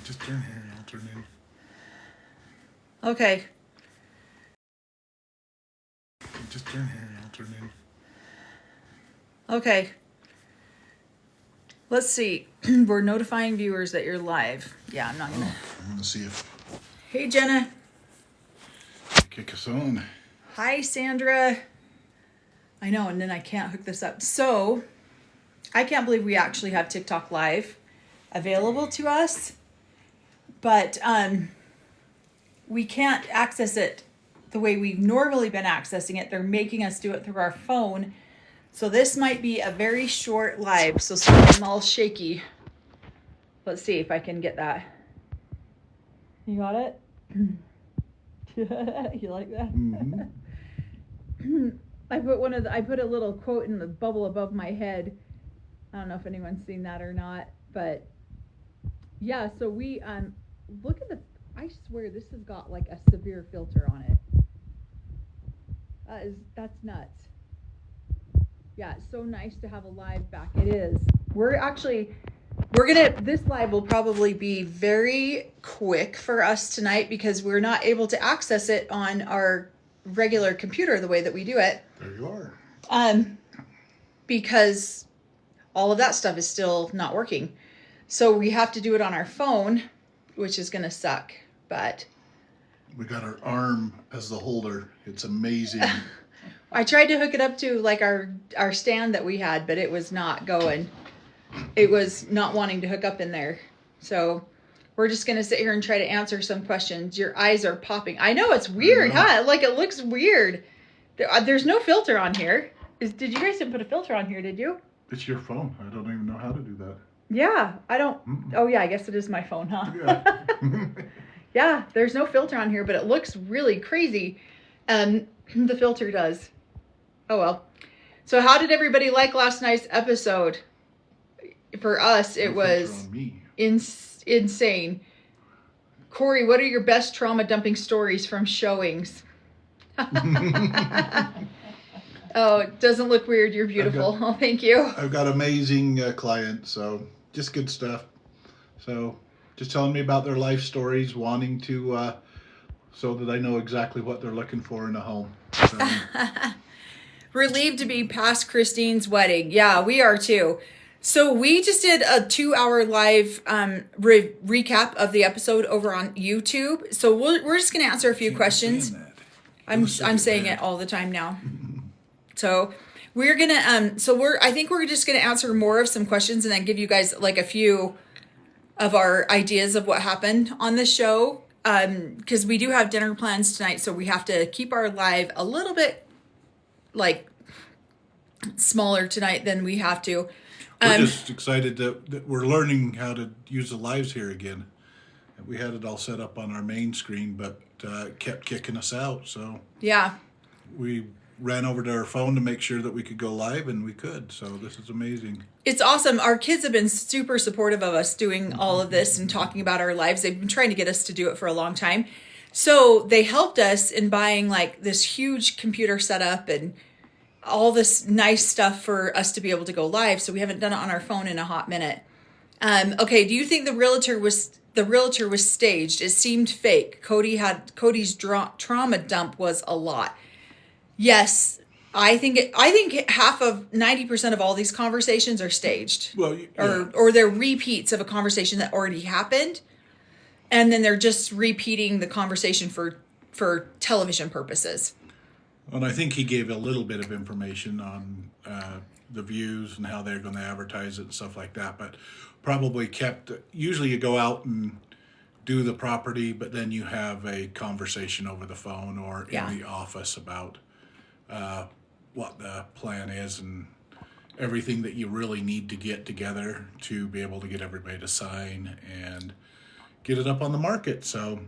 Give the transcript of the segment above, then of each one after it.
Just turn here and I'll turn in. Okay. Just turn here and I'll turn in. Okay. Let's see. We're notifying viewers that you're live. Yeah, I'm not gonna. I'm gonna see if Hey, Jenna. they kick us on. Hi, Sandra. I know, and then I can't hook this up. So, I can't believe we actually have TikTok Live available to us, but we can't access it the way we've normally been accessing it. They're making us do it through our phone. So this might be a very short live. So sorry, I'm all shaky. Let's see if I can get that. You got it? You like that? Mm-hmm. I put a little quote in the bubble above my head. I don't know if anyone's seen that or not, but yeah, so we look at I swear this has got like a severe filter on it. That's nuts. Yeah, it's so nice to have a live back. It is. This live will probably be very quick for us tonight because we're not able to access it on our regular computer the way that we do it. There you are. Because all of that stuff is still not working. So we have to do it on our phone, which is going to suck, but We got our arm as the holder. It's amazing. I tried to hook it up to like our stand that we had, but it was not going. It was not wanting to hook up in there. So we're just going to sit here and try to answer some questions. Your eyes are popping. I know, it's weird, huh? Like it looks weird. There's no filter on here. Did you guys didn't put a filter on here, did you? It's your phone. I don't even know how to do that. Yeah, I don't. Oh yeah, I guess it is my phone, huh? Yeah. Yeah, there's no filter on here, but it looks really crazy. The filter does. Oh well. So how did everybody like last night's episode? For us, it was insane. Corey, what are your best trauma dumping stories from showings? Oh, it doesn't look weird. You're beautiful. Oh, thank you. I've got amazing clients, so just good stuff. So just telling me about their life stories, wanting to, so that I know exactly what they're looking for in a home. So. Relieved to be past Christine's wedding. Yeah, we are too. So we just did a 2-hour live recap of the episode over on YouTube. So we're just going to answer a few questions. I'm saying it all the time now. So we're going to, I think we're just going to answer more of some questions and then give you guys like a few of our ideas of what happened on the show. Because we do have dinner plans tonight. So we have to keep our live a little bit like smaller tonight than we have to. We're just excited that we're learning how to use the lives here again. We had it all set up on our main screen, but kept kicking us out. So yeah, we ran over to our phone to make sure that we could go live, and we could. So this is amazing. It's awesome. Our kids have been super supportive of us doing all of this and talking about our lives. They've been trying to get us to do it for a long time. So they helped us in buying like this huge computer setup and all this nice stuff for us to be able to go live. So we haven't done it on our phone in a hot minute. Okay. Do you think the realtor was staged? It seemed fake. Cody's trauma dump was a lot. Yes. I think half of 90% of all these conversations are staged. Well, yeah. or they're repeats of a conversation that already happened. And then they're just repeating the conversation for television purposes. And I think he gave a little bit of information on the views and how they're going to advertise it and stuff like that, but probably usually you go out and do the property, but then you have a conversation over the phone or in the office about what the plan is and everything that you really need to get together to be able to get everybody to sign and get it up on the market. So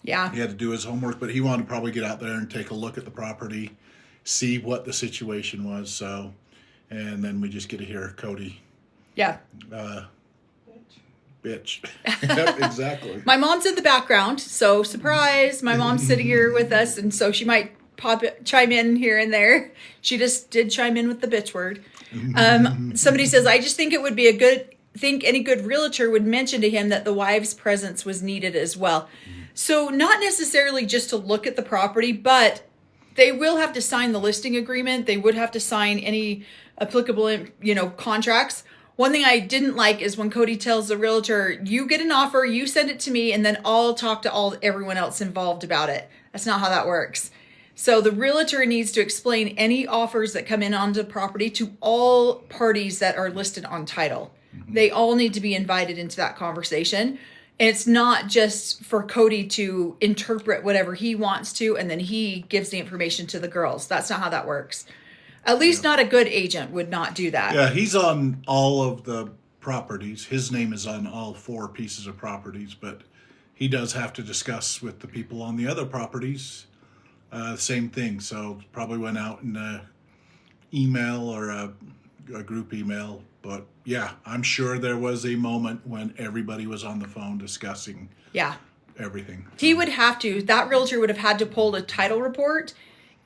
yeah, he had to do his homework, but he wanted to probably get out there and take a look at the property, see what the situation was. So, and then we just get to hear Cody. Yeah. Bitch. Yep, exactly. My mom's in the background, so surprise, my mom's sitting here with us, and so she might chime in here and there. She just did chime in with the bitch word. Somebody says, I just think it would be a good think any good realtor would mention to him that the wife's presence was needed as well. So not necessarily just to look at the property, but they will have to sign the listing agreement. They would have to sign any applicable, contracts. One thing I didn't like is when Cody tells the realtor, you get an offer, you send it to me, and then I'll talk to everyone else involved about it. That's not how that works. So the realtor needs to explain any offers that come in onto the property to all parties that are listed on title. They all need to be invited into that conversation. And it's not just for Cody to interpret whatever he wants to, and then he gives the information to the girls. That's not how that works. At least not a good agent would not do that. Yeah, he's on all of the properties. His name is on all 4 pieces of properties, but he does have to discuss with the people on the other properties. Same thing. So probably went out in an email or a group email. But yeah, I'm sure there was a moment when everybody was on the phone discussing everything. He would have to, that realtor would have had to pull a title report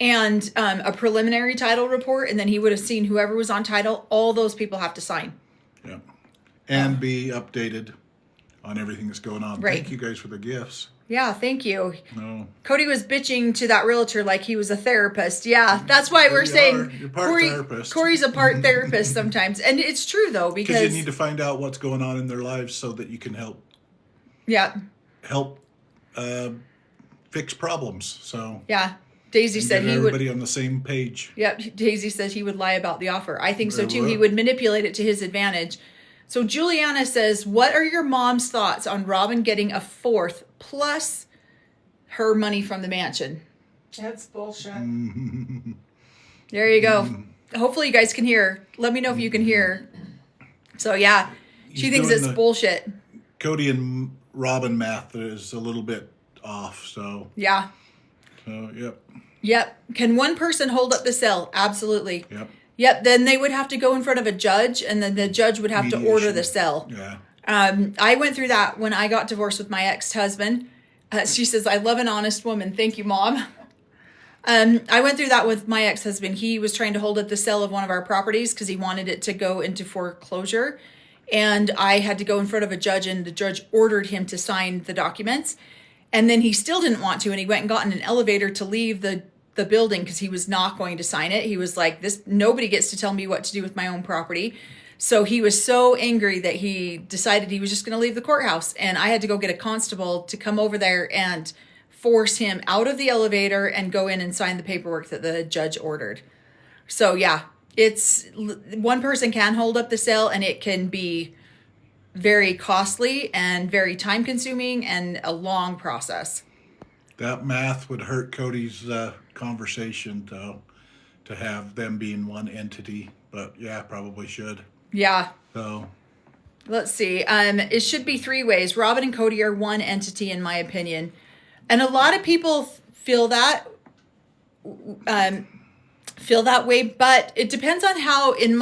and a preliminary title report, and then he would have seen whoever was on title. All those people have to sign. Yeah. And be updated on everything that's going on. Right. Thank you guys for the gifts. Yeah, thank you. No. Cody was bitching to that realtor like he was a therapist. Yeah, that's why we're saying You're part therapist. Corey's a part therapist sometimes. And it's true, though, because you need to find out what's going on in their lives so that you can help fix problems. So yeah, Daisy said he would. Everybody on the same page. Yep, Daisy said he would lie about the offer. I think so too. Would. He would manipulate it to his advantage. So Juliana says, what are your mom's thoughts on Robin getting a 4th plus her money from the mansion? That's bullshit. There you go. Hopefully you guys can hear. Let me know if you can hear. So yeah, she thinks it's bullshit. Cody and Robin math is a little bit off. So yeah. So yep. Yep. Can one person hold up the sale? Absolutely. Yep. Yep. Then they would have to go in front of a judge, and then the judge would have to order the sale. Yeah. I went through that when I got divorced with my ex-husband. She says, I love an honest woman. Thank you, Mom. I went through that with my ex-husband. He was trying to hold up the sale of one of our properties because he wanted it to go into foreclosure. And I had to go in front of a judge, and the judge ordered him to sign the documents. And then he still didn't want to, and he went and got in an elevator to leave the building because he was not going to sign it. He was like, nobody gets to tell me what to do with my own property. So he was so angry that he decided he was just going to leave the courthouse. And I had to go get a constable to come over there and force him out of the elevator and go in and sign the paperwork that the judge ordered. So yeah, one person can hold up the sale, and it can be very costly and very time consuming and a long process. That math would hurt Cody's conversation to have them being one entity, but yeah, probably should. Yeah. So let's see. It should be 3 ways. Robin and Cody are one entity, in my opinion, and a lot of people feel that way. But it depends on how. In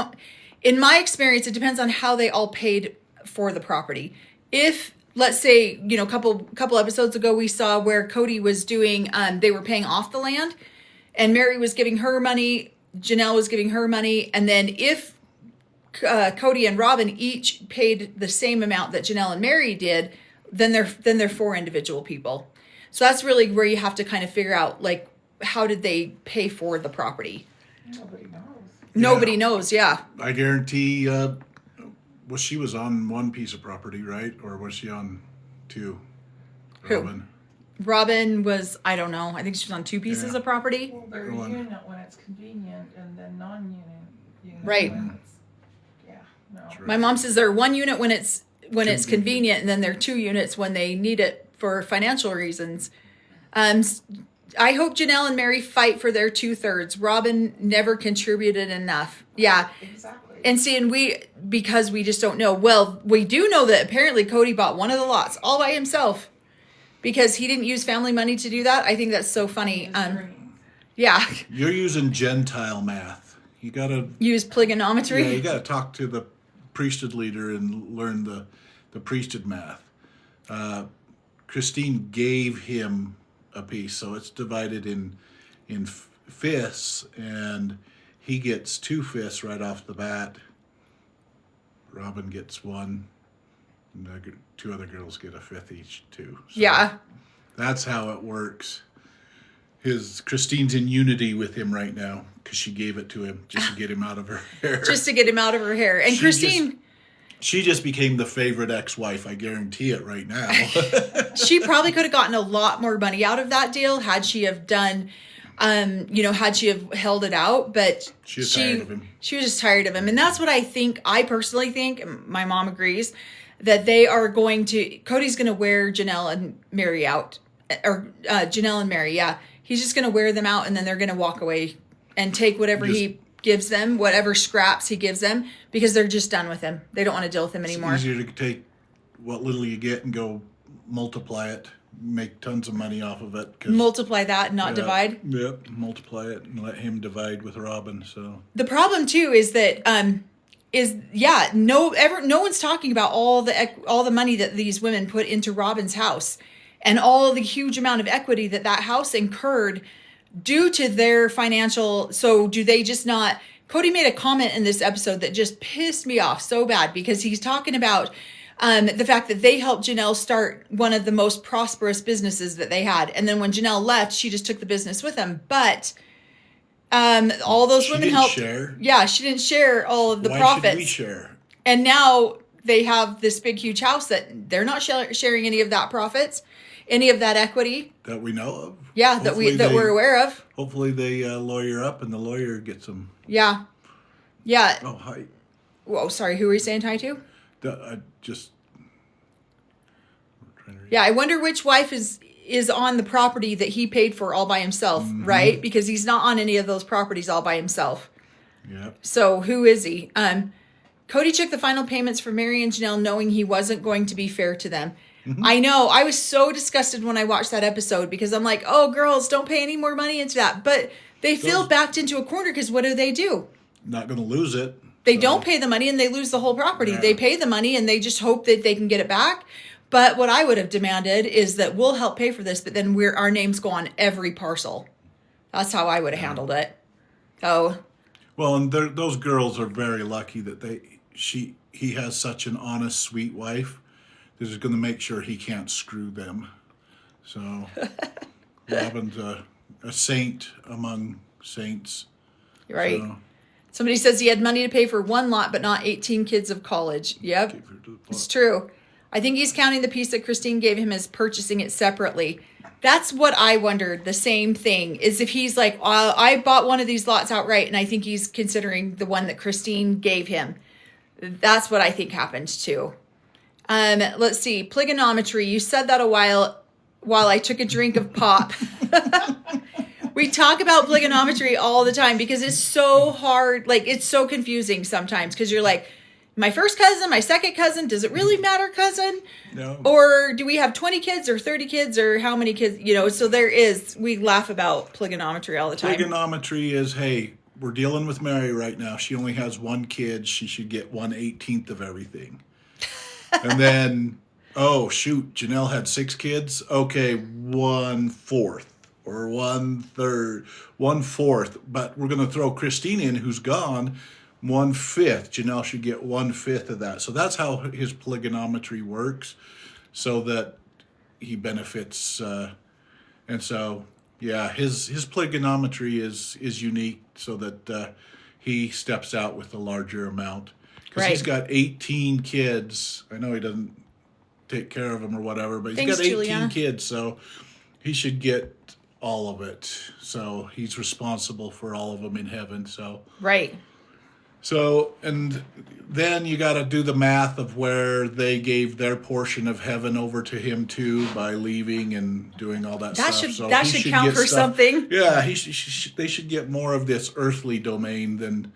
my experience, it depends on how they all paid for the property. If let's say, a couple episodes ago, we saw where Cody was doing, they were paying off the land, and Mary was giving her money, Janelle was giving her money, and then if Cody and Robin each paid the same amount that Janelle and Mary did, then they're 4 individual people. So that's really where you have to kind of figure out, like, how did they pay for the property? Nobody knows. Nobody knows, yeah. I guarantee, she was on 1 piece of property, right? Or was she on 2? Who? Robin. Robin was, I don't know. I think she was on 2 pieces of property. Well, they're One. unit when it's convenient, and then non-unit. Right. When it's, no. That's right. My mom says they're 1 unit when it's convenient, and then they're 2 units when they need it for financial reasons. I hope Janelle and Mary fight for their 2/3. Robin never contributed enough. Yeah. Exactly. And see, because we just don't know. Well, we do know that apparently Cody bought one of the lots all by himself because he didn't use family money to do that. I think that's so funny. Yeah. You're using Gentile math. You gotta Use trigonometry. Yeah, you gotta talk to the priesthood leader and learn the priesthood math. Christine gave him a piece, so it's divided in fifths, and he gets 2 fifths right off the bat. Robin gets one, and the two other girls get a fifth each too. So Yeah. that's how it works. Christine's in unity with him right now because she gave it to him just to get him out of her hair. Just to get him out of her hair. And She just became the favorite ex-wife. I guarantee it right now. she probably could have gotten a lot more money out of that deal had she have done, had she have held it out. But she was tired of him. She was just tired of him. And that's what I personally think, and my mom agrees, that Cody's going to wear Janelle and Mary out. Or Janelle and Mary, yeah. He's just going to wear them out, and then they're going to walk away and take whatever he gives them, whatever scraps he gives them, because they're just done with him. They don't want to deal with him anymore. It's easier to take what little you get and go multiply it, make tons of money off of it. Multiply that, not divide. Yep, multiply it and let him divide with Robin. So the problem too is that no one's talking about all the money that these women put into Robin's house and all the huge amount of equity that house incurred due to their financial. So do they just not? Cody made a comment in this episode that just pissed me off so bad, because he's talking about the fact that they helped Janelle start one of the most prosperous businesses that they had. And then when Janelle left, she just took the business with them. But all those women helped. Share. Yeah, she didn't share all of the profits. Why should we share? And now they have this big, huge house that they're not sharing any of that profits, any of that equity that we know of. Yeah, that we're aware of. Hopefully they lawyer up and the lawyer gets them. Yeah. Yeah. Oh, hi. Whoa, sorry. Who were you saying hi to? Yeah, I wonder which wife is on the property that he paid for all by himself, right? Because he's not on any of those properties all by himself. Yeah. So who is he? Cody took the final payments for Mary and Janelle, knowing he wasn't going to be fair to them. Mm-hmm. I know. I was so disgusted when I watched that episode, because I'm like, oh, girls, don't pay any more money into that. But they feel backed into a corner, because what do? Not going to lose it. They don't pay the money and they lose the whole property. Yeah. They pay the money and they just hope that they can get it back. But what I would have demanded is that we'll help pay for this, but then our names go on every parcel. That's how I would have handled it. Oh. Well, and those girls are very lucky that he has such an honest, sweet wife that is going to make sure he can't screw them. So Robin's a saint among saints. Right. So, somebody says he had money to pay for one lot, but not 18 kids of college. Yep, it's true. I think he's counting the piece that Christine gave him as purchasing it separately. That's what I wondered. The same thing is if he's like, I bought one of these lots outright, and I think he's considering the one that Christine gave him. That's what I think happened too. Let's see. Pligonometry. You said that a while I took a drink of pop. We talk about pligonometry all the time because it's so hard. Like, it's so confusing sometimes, because you're like, my first cousin, my second cousin, does it really matter, cousin? No. Or do we have 20 kids or 30 kids or how many kids? So we laugh about pligonometry all the time. Pligonometry is, hey, we're dealing with Mary right now. She only has one kid. She should get 1/18 of everything. And then, oh, shoot, Janelle had 6 kids. Okay, 1/4 or 1/3, 1/4. But we're going to throw Christine in, who's gone. 1/5. Janelle should get 1/5 of that. So that's how his pligonometry works, so that he benefits. And so, yeah, his pligonometry is unique, so that he steps out with a larger amount. Because he's got 18 kids. I know he doesn't take care of them or whatever, but he's got 18 Juliana. kids, so he should get all of it. So he's responsible for all of them in heaven. So right. So, and then you got to do the math of where they gave their portion of heaven over to him too by leaving and doing all that stuff. That should count for something. Yeah, they should get more of this earthly domain than,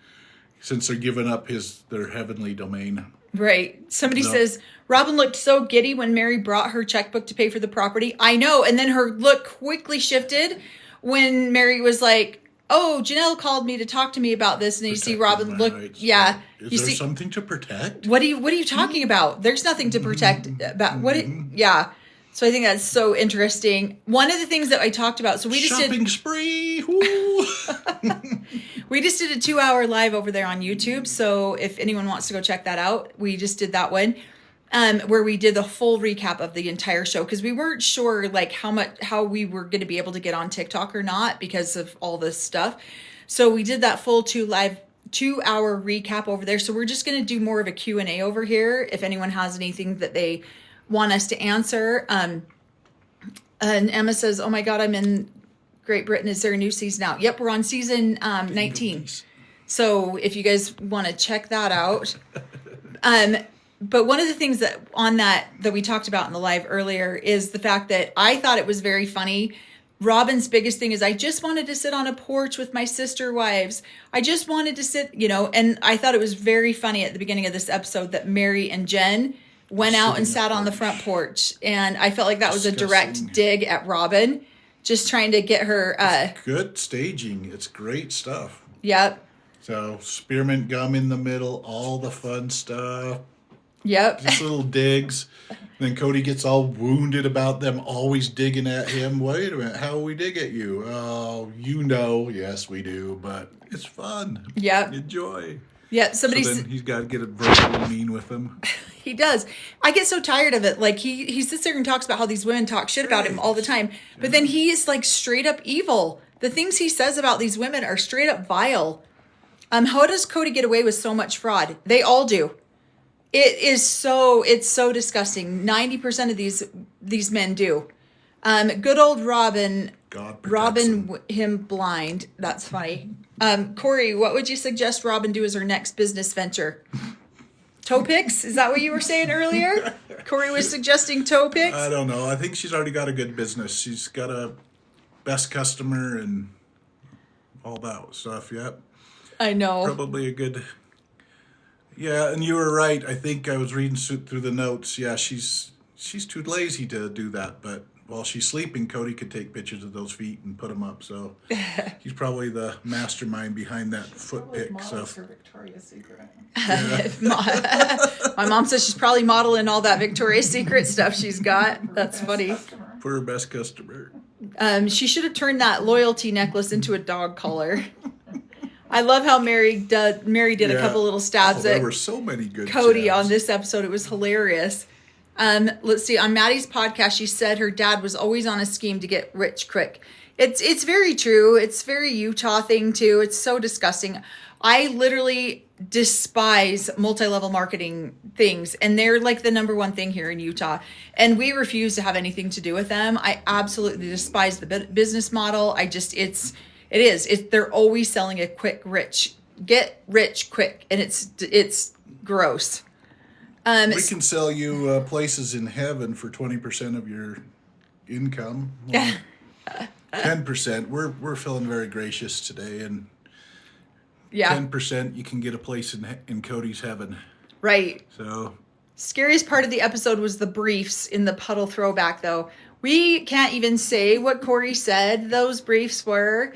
since they're giving up their heavenly domain. Right. Somebody says, Robin looked so giddy when Mary brought her checkbook to pay for the property. I know. And then her look quickly shifted when Mary was like, oh, Janelle called me to talk to me about this. And you see Robin look. Rights. Yeah. Is there something to protect? What are you talking about? There's nothing to protect about. Yeah. So I think that's so interesting. One of the things that I talked about, so we just Shopping spree. Woo. we just did a 2-hour live over there on YouTube. So if anyone wants to go check that out, we just did that one. Where we did the full recap of the entire show because we weren't sure like how we were going to be able to get on TikTok or not because of all this stuff. So we did that full 2-hour recap over there. So we're just going to do more of a Q&A over here if anyone has anything that they want us to answer. And Emma says, "Oh my God, I'm in Great Britain. Is there a new season out?" Yep, we're on season 19. So if you guys want to check that out. But one of the things that we talked about in the live earlier is the fact that I thought it was very funny. Robin's biggest thing is, I just wanted to sit on a porch with my sister wives. I just wanted to sit, and I thought it was very funny at the beginning of this episode that Mary and Jen went out and sat on the front porch. And I felt like that was a direct dig at Robin, just trying to get her. It's good staging. It's great stuff. Yep. So spearmint gum in the middle, all the fun stuff. Yep. Just little digs. Then Cody gets all wounded about them always digging at him. Wait a minute, how we dig at you? Oh, yes we do, but it's fun. Yep. Enjoy. Yeah, So then he's got to get it verbally mean with them. He does. I get so tired of it. Like he sits there and talks about how these women talk shit about him all the time, but then he is like straight up evil. The things he says about these women are straight up vile. How does Cody get away with so much fraud? They all do. It's so disgusting. 90% of these men do. Good old Robin. God protects Robin him blind. That's funny. Corey, what would you suggest Robin do as her next business venture? Toe picks? Is that what you were saying earlier? Corey was suggesting toe picks? I don't know. I think she's already got a good business. She's got a best customer and all that stuff. Yep. I know. Probably a good. Yeah, and you were right. I think I was reading through the notes. Yeah, she's too lazy to do that. But while she's sleeping, Cody could take pictures of those feet and put them up. So he's probably the mastermind behind that foot pick stuff. For Victoria's Secret. My mom says she's probably modeling all that Victoria's Secret stuff she's got. That's funny. For her best customer. She should have turned that loyalty necklace into a dog collar. I love how Mary did a couple little stabs at there were so many good Cody jabs on this episode. It was hilarious. Let's see. On Maddie's podcast, she said her dad was always on a scheme to get rich quick. It's very true. It's very Utah thing too. It's so disgusting. I literally despise multi-level marketing things, and they're like the number one thing here in Utah, and we refuse to have anything to do with them. I absolutely despise the business model. They're always selling a get rich quick, and it's gross. We can sell you places in heaven for 20% of your income. Well, 10%. We're feeling very gracious today, and 10% you can get a place in Cody's heaven. Right. So scariest part of the episode was the briefs in the puddle throwback, though. We can't even say what Corey said those briefs were,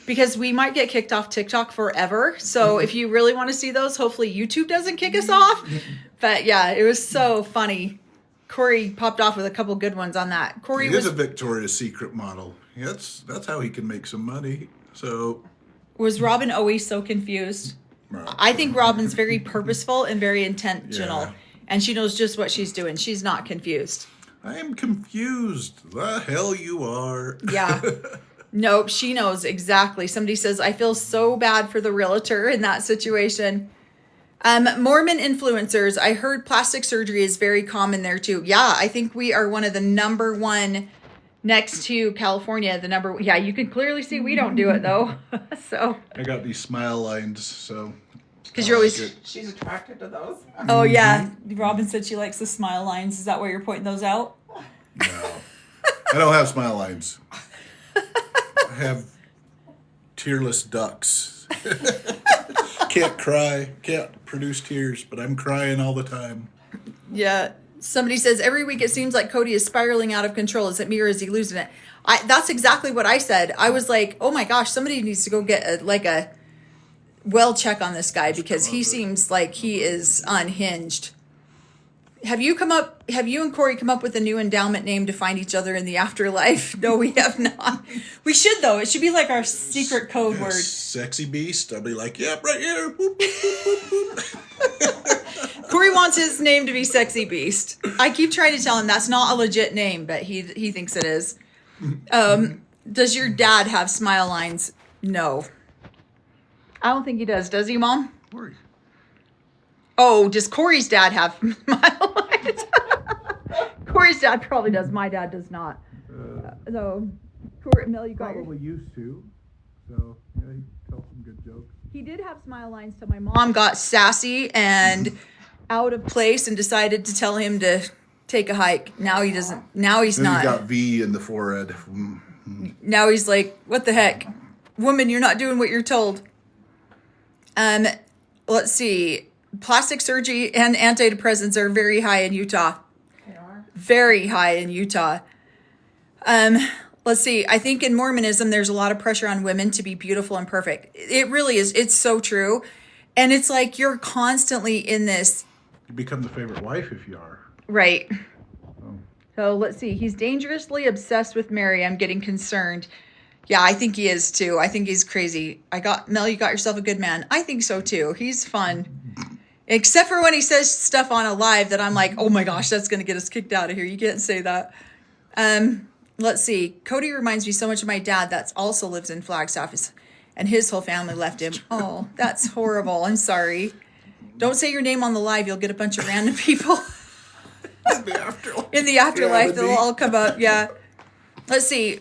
because we might get kicked off TikTok forever. So if you really want to see those, hopefully YouTube doesn't kick us off. But yeah, it was so funny. Corey popped off with a couple good ones on that. Corey is a Victoria's Secret model. Yeah, that's how he can make some money. So was Robin always so confused? I think Robin's very purposeful and very intentional. Yeah. And she knows just what she's doing. She's not confused. I am confused. The hell you are. Yeah. Nope, she knows exactly. Somebody says, I feel so bad for the realtor in that situation. Mormon influencers. I heard plastic surgery is very common there too. Yeah, I think we are one of the number one next to California. Yeah, you can clearly see we don't do it though. So I got these smile lines, so because you're always She's attracted to those. Oh yeah, Robin said she likes the smile lines. Is that why you're pointing those out? No, I don't have smile lines. I have tearless ducts. Can't cry, can't produce tears, but I'm crying all the time. Yeah. Somebody says every week it seems like Cody is spiraling out of control. Is it me or is he losing it? That's exactly what I said. I was like, oh my gosh, somebody needs to go get a well check on this guy because he seems like he is unhinged. have you and Corey come up with a new endowment name to find each other in the afterlife? No, we have not. We should, though. It should be like our secret code word. Sexy beast. I'll be like, yep, right here. Boop, boop, boop, boop, boop. Corey wants his name to be Sexy Beast. I keep trying to tell him that's not a legit name, but he thinks it is. Does your dad have smile lines? No. I don't think he does. Does he, Mom? Corey. Oh, does Corey's dad have smile lines? Corey's dad probably does. My dad does not. So, Corey, Mel, you got Probably used to. So, yeah, he tells some good jokes. He did have smile lines till my mom got sassy and out of place and decided to tell him to take a hike. Now he doesn't. Now he's Then not. he got V in the forehead. Now he's like, what the heck? Woman, you're not doing what you're told. Let's see. Plastic surgery and antidepressants are very high in Utah. They are. Very high in Utah. Let's see. I think in Mormonism, there's a lot of pressure on women to be beautiful and perfect. It really is. It's so true. And it's like you're constantly in this. You become the favorite wife if you are. Right. So let's see. He's dangerously obsessed with Mary. I'm getting concerned. Yeah, I think he is too. I think he's crazy. Mel, you got yourself a good man. I think so too. He's fun. Except for when he says stuff on a live that I'm like, oh my gosh, that's going to get us kicked out of here. You can't say that. Let's see. Cody reminds me so much of my dad that also lives in Flagstaff, and his whole family left him. Oh, that's horrible. I'm sorry. Don't say your name on the live. You'll get a bunch of random people. In the afterlife, they'll all come up. Yeah. Let's see.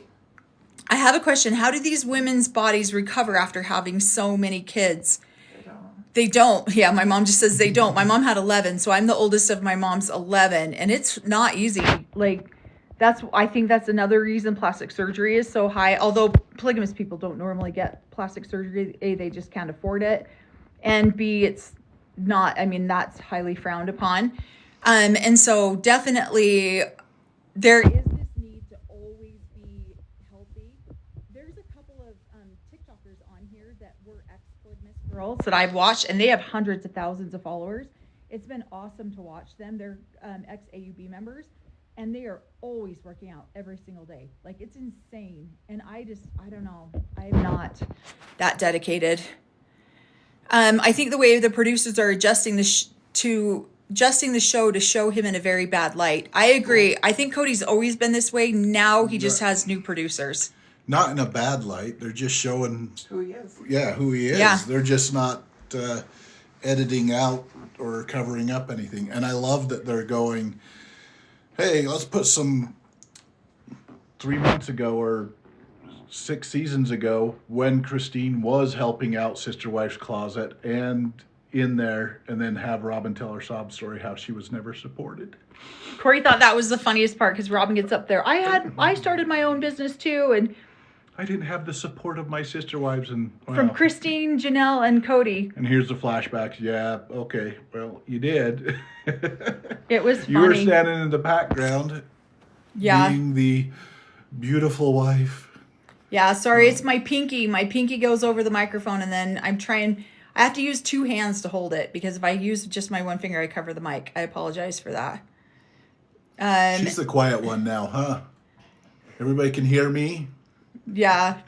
I have a question. How do these women's bodies recover after having so many kids? They don't. Yeah, my mom just says they don't. My mom had 11, so I'm the oldest of my mom's 11, and it's not easy. Like, I think that's another reason plastic surgery is so high. Although polygamous people don't normally get plastic surgery. A, they just can't afford it. And B, it's not, that's highly frowned upon. And so definitely there is this need to always be healthy. There's a couple of TikTokers on here that were ex-polygamous girls that I've watched, and they have hundreds of thousands of followers. It's been awesome to watch them. They're ex-AUB members, and they are always working out every single day. Like, it's insane. And I don't know. I'm not that dedicated. I think the way the producers are adjusting the show to show him in a very bad light. I agree. I think Cody's always been this way. Now he just has new producers. Not in a bad light. They're just showing Who he is. Yeah, who he is. Yeah. They're just not editing out or covering up anything. And I love that they're going, hey, let's put some 3 months ago or 6 seasons ago when Christine was helping out Sister Wife's Closet and in there, and then have Robin tell her sob story how she was never supported. Corey thought that was the funniest part because Robin gets up there. I started my own business too, and I didn't have the support of my sister wives and from Christine, Janelle, and Cody. And here's the flashbacks. Yeah, okay. Well, you did. It was funny. You were standing in the background. Yeah. Being the beautiful wife. Yeah, sorry, it's my pinky. My pinky goes over the microphone, and then I have to use 2 hands to hold it because if I use just my 1 finger, I cover the mic. I apologize for that. She's the quiet one now, huh? Everybody can hear me? Yeah.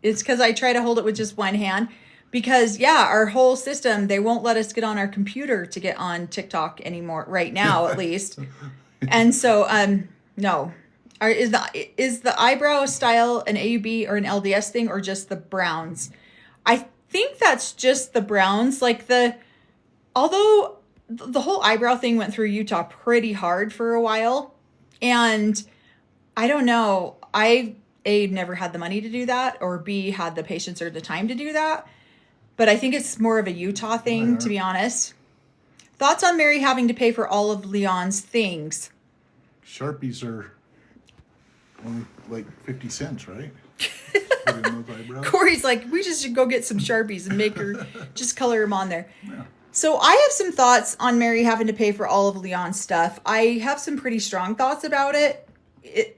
It's because I try to hold it with just 1 hand. Because, yeah, our whole system, they won't let us get on our computer to get on TikTok anymore, right now at least. And so, no. Is the eyebrow style an AUB or an LDS thing or just the browns? I think that's just the browns. Although the whole eyebrow thing went through Utah pretty hard for a while. And I don't know. I, A, never had the money to do that, or B, had the patience or the time to do that. But I think it's more of a Utah thing, to be honest. Thoughts on Mary having to pay for all of Leon's things? Sharpies are only like 50 cents, right? Put in those eyebrows. Corey's like, we just should go get some Sharpies and make her just color them on there. Yeah. So I have some thoughts on Mary having to pay for all of Leon's stuff. I have some pretty strong thoughts about it.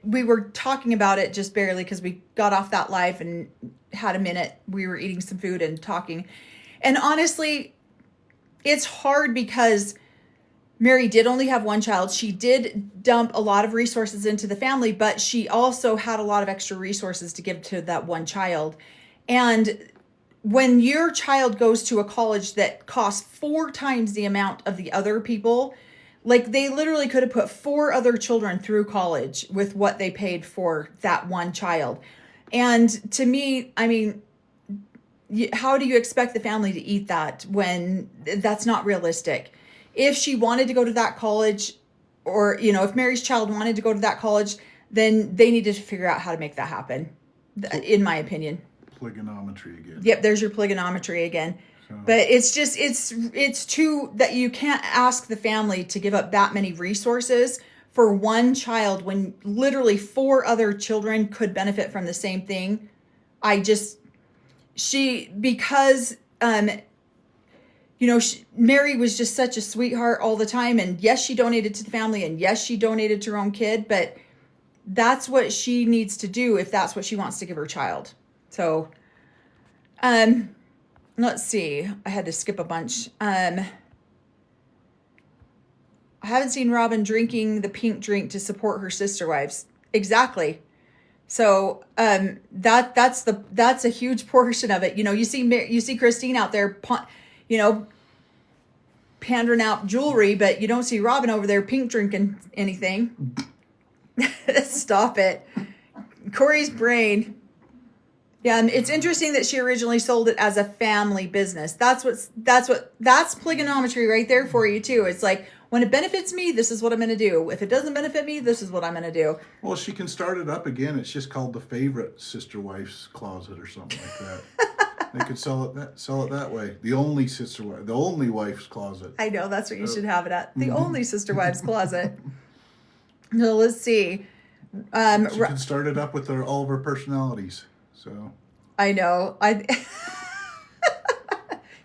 We were talking about it just barely because we got off that live and had a minute. We were eating some food and talking. And honestly, it's hard because Mary did only have one child. She did dump a lot of resources into the family, but she also had a lot of extra resources to give to that one child. And when your child goes to a college that costs 4 times the amount of the other people, like they literally could have put 4 other children through college with what they paid for that one child. And to me, I mean, how do you expect the family to eat that when that's not realistic? If she wanted to go to that college, or, you know, if Mary's child wanted to go to that college, then they needed to figure out how to make that happen, in my opinion. Pligonometry again. Yep, there's your pligonometry again. So. But it's just, it's too, that you can't ask the family to give up that many resources for one child when literally 4 other children could benefit from the same thing. Because you know, Mary was just such a sweetheart all the time. And yes, she donated to the family, and yes, she donated to her own kid, but that's what she needs to do if that's what she wants to give her child. So, let's see. I had to skip a bunch. I haven't seen Robin drinking the pink drink to support her sister wives. Exactly. So, that's a huge portion of it. You know, you see Christine out there, you know, pandering out jewelry, but you don't see Robin over there pink drinking anything. Stop it. Corey's brain. Yeah, and it's interesting that she originally sold it as a family business. That's pligonometry right there for you too. It's like, when it benefits me, this is what I'm going to do. If it doesn't benefit me, this is what I'm going to do. Well, she can start it up again. It's just called the favorite sister wife's closet or something like that. They could sell it that way. The only wife's closet. I know, that's what you should have it at. The only sister wives closet. So let's see. She can start it up with all of her personalities. So I know.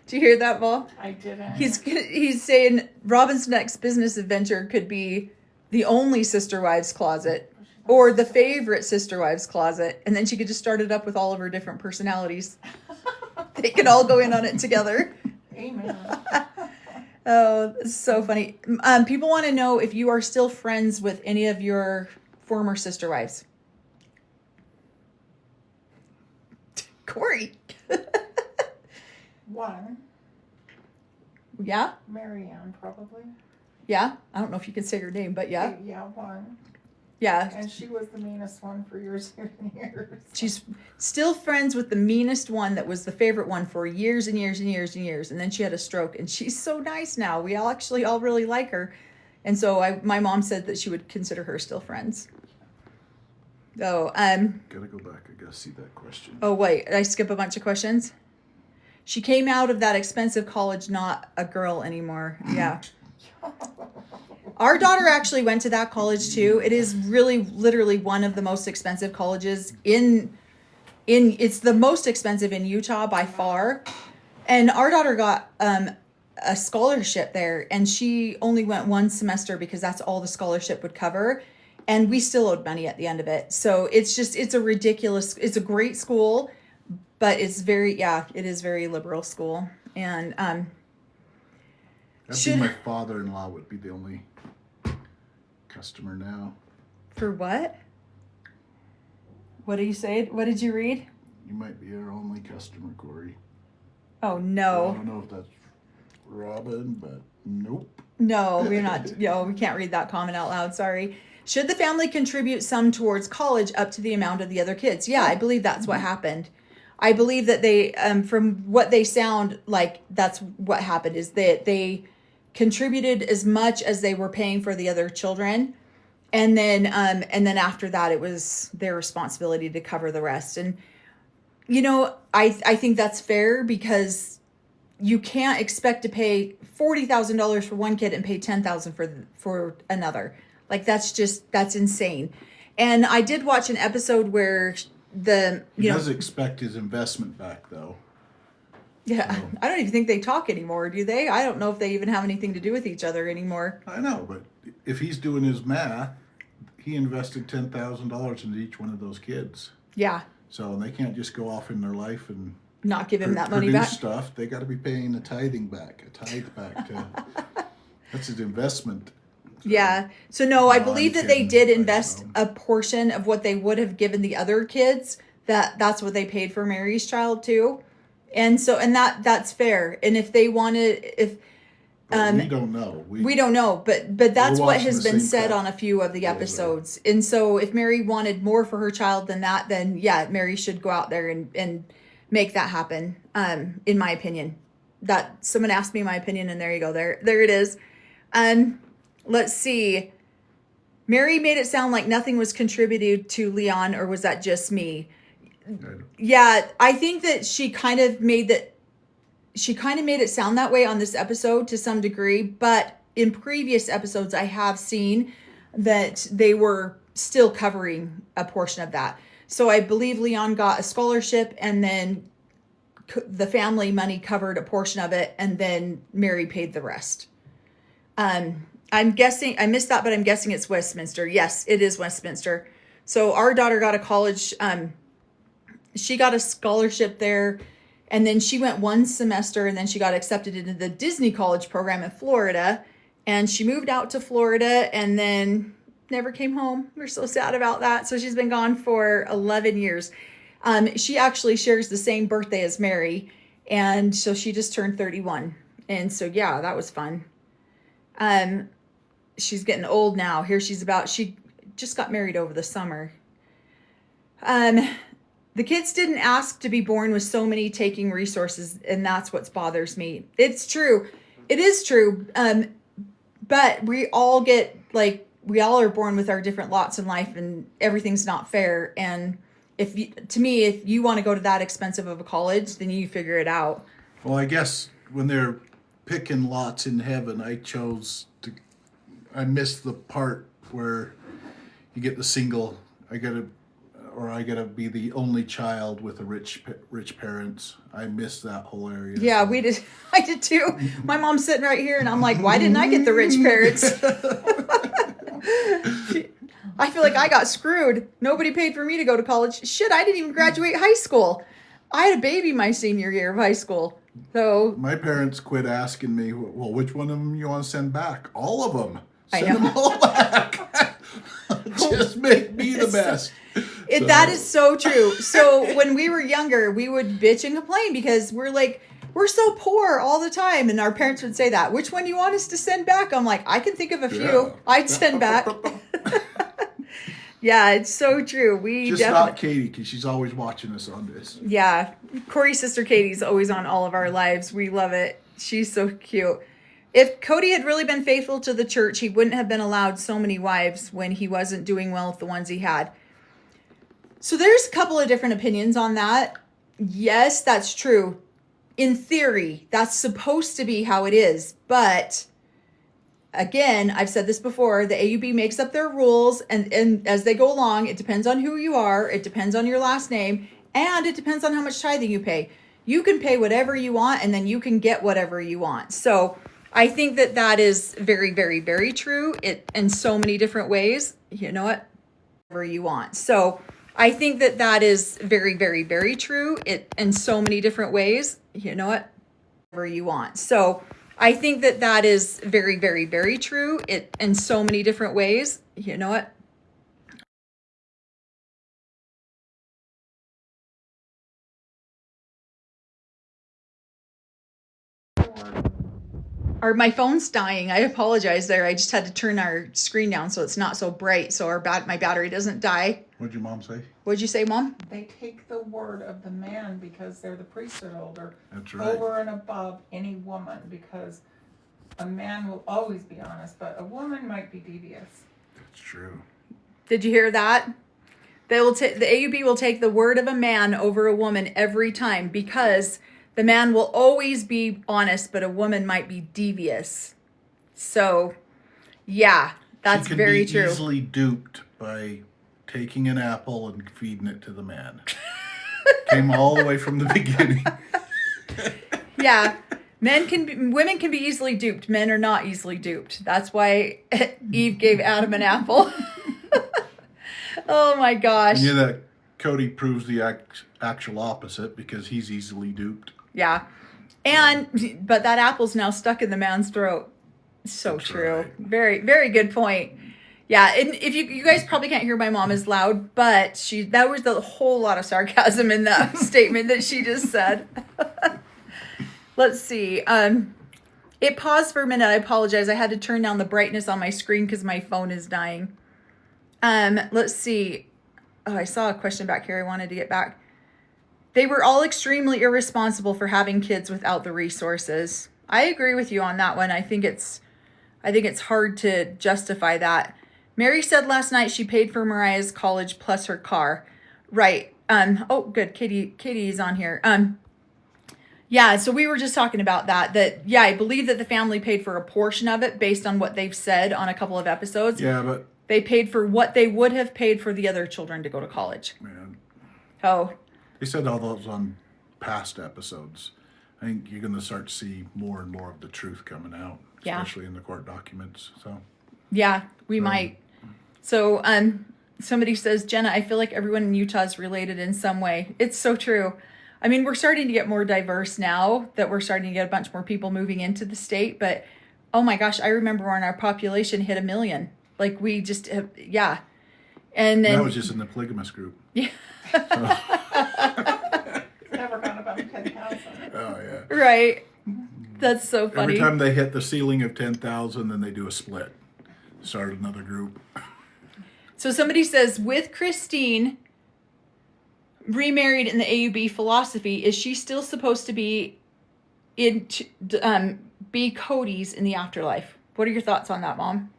Do you hear that, Paul? I didn't. He's saying Robin's next business adventure could be the only sister wives closet or the favorite sister wives closet, and then she could just start it up with all of her different personalities. They could all go in on it together. Amen. Oh, it's so funny. People want to know if you are still friends with any of your former sister wives. Corey. One. Yeah? Marianne, probably. Yeah? I don't know if you can say her name, but yeah. Yeah, one. Yeah. And she was the meanest one for years and years. She's still friends with the meanest one that was the favorite one for years and years and years and years. And then she had a stroke, and she's so nice now. We all really like her. And so my mom said that she would consider her still friends. So, gotta go back. I gotta see that question. Oh, wait. Did I skip a bunch of questions? She came out of that expensive college not a girl anymore. Yeah. Our daughter actually went to that college too. It is really literally one of the most expensive colleges it's the most expensive in Utah by far. And our daughter got a scholarship there, and she only went one semester because that's all the scholarship would cover. And we still owed money at the end of it. So it's a great school, but it is very liberal school. And my father-in-law would be the only customer now. For what? What did you say? What did you read? You might be our only customer, Corey. Oh, no. I don't know if that's Robin, but nope. No, we're not. We can't read that comment out loud. Sorry. Should the family contribute some towards college up to the amount of the other kids? Yeah, I believe that's what happened. I believe that they, from what they sound like, that's what happened, is that they contributed as much as they were paying for the other children. And then after that, it was their responsibility to cover the rest. And, I think that's fair, because you can't expect to pay $40,000 for one kid and pay $10,000 for another. Like, that's insane. And I did watch an episode where he does expect his investment back, though. Yeah, so. I don't even think they talk anymore, do they? I don't know if they even have anything to do with each other anymore. I know, but if he's doing his math, he invested $10,000 into each one of those kids. Yeah. So they can't just go off in their life and not give him that money back. Stuff. They got to be paying a tithe back to That's an investment. Yeah. So no, I No, believe I'm that they kidding. did I invest know. a portion of what they would have given the other kids. That's what they paid for Mary's child too. And so and that's fair. And if they wanted if But we don't know. we don't know, but that's We're what watching has the been same said crap. on a few of the Yes, episodes. And so if Mary wanted more for her child than that, then yeah, Mary should go out there and make that happen. In my opinion. That someone asked me my opinion and there you go. There it is. Let's see. Mary made it sound like nothing was contributed to Leon, or was that just me? Yeah, I think that she kind of made it sound that way on this episode to some degree, but in previous episodes I have seen that they were still covering a portion of that. So I believe Leon got a scholarship and then the family money covered a portion of it and then Mary paid the rest. I'm guessing, I missed that, but I'm guessing it's Westminster. Yes, it is Westminster. So our daughter got a college, she got a scholarship there, and then she went one semester, and then she got accepted into the Disney College program in Florida, and she moved out to Florida, and then never came home. We're so sad about that. So she's been gone for 11 years. She actually shares the same birthday as Mary, and so she just turned 31. And so, yeah, that was fun. She's getting old now. She just got married over the summer. The kids didn't ask to be born with so many taking resources, and that's what bothers me. It's true. It is true. But we all are born with our different lots in life, and everything's not fair. And if you want to go to that expensive of a college, then you figure it out. Well, I guess when they're picking lots in heaven, I missed the part where you get the single. I gotta be the only child with a rich parents. I missed that whole area. Yeah, so. we did. I did too. My mom's sitting right here, and I'm like, why didn't I get the rich parents? I feel like I got screwed. Nobody paid for me to go to college. Shit, I didn't even graduate high school. I had a baby my senior year of high school. So My parents quit asking me, well, which one of them you want to send back? All of them. I Send know. them all back. Just make me the best. That is so true. So when we were younger, we would bitch and complain because we're so poor all the time. And our parents would say that. Which one do you want us to send back? I'm like, I can think of a few. Yeah. I'd send back. Yeah, it's so true. We Just definitely. not Katie, because she's always watching us on this. Yeah, Corey's sister Katie's always on all of our lives. We love it. She's so cute. If Cody had really been faithful to the church, he wouldn't have been allowed so many wives when he wasn't doing well with the ones he had. So there's a couple of different opinions on that. Yes, that's true. In theory, that's supposed to be how it is. But again, I've said this before, the AUB makes up their rules, and as they go along, it depends on who you are, it depends on your last name, and it depends on how much tithing you pay. You can pay whatever you want, and then you can get whatever you want. So I think that is very, very, very true. It in so many different ways. You know what? Whatever you want. So I think that is very, very, very true. It in so many different ways. You know what? Whatever you want. So I think that is very, very, very true. It in so many different ways. You know what? My phone's dying. I apologize there. I just had to turn our screen down so it's not so bright so my battery doesn't die. What'd your mom say? What'd you say, Mom? They take the word of the man because they're the priesthood holder That's right. over and above any woman, because a man will always be honest, but a woman might be devious. That's true. Did you hear that? The AUB will take the word of a man over a woman every time because the man will always be honest, but a woman might be devious. So, yeah, that's very true. She can be easily duped by taking an apple and feeding it to the man. Came all the way from the beginning. Yeah. Women can be easily duped. Men are not easily duped. That's why Eve gave Adam an apple. Oh my gosh. And that Cody proves the actual opposite because he's easily duped. Yeah. But that apple's now stuck in the man's throat. So That's true. right. Very, very good point. Yeah, and if you guys probably can't hear my mom as loud, but that was the whole lot of sarcasm in that statement that she just said. Let's see. It paused for a minute. I apologize. I had to turn down the brightness on my screen because my phone is dying. Let's see. Oh, I saw a question back here. I wanted to get back. They were all extremely irresponsible for having kids without the resources. I agree with you on that one. I think it's hard to justify that. Mary said last night she paid for Mariah's college plus her car. Right. Oh, good. Katie's on here. Yeah, so we were just talking about that, yeah, I believe that the family paid for a portion of it based on what they've said on a couple of episodes. Yeah, but They paid for what they would have paid for the other children to go to college. man, Oh, they said all those on past episodes. I think you're going to start to see more and more of the truth coming out, Yeah. especially in the court documents. So yeah, we might. So, somebody says, Jenna, I feel like everyone in Utah is related in some way. It's so true. I mean, we're starting to get more diverse now that we're starting to get a bunch more people moving into the state. But, oh my gosh, I remember when our population hit 1 million. Like we just, yeah. And then that was just in the polygamous group. Yeah. Never gone above 10,000. Oh, yeah. Right. That's so funny. Every time they hit the ceiling of 10,000, then they do a split. Start another group. So somebody says, with Christine remarried in the AUB philosophy, is she still supposed to be be Cody's in the afterlife? What are your thoughts on that, Mom?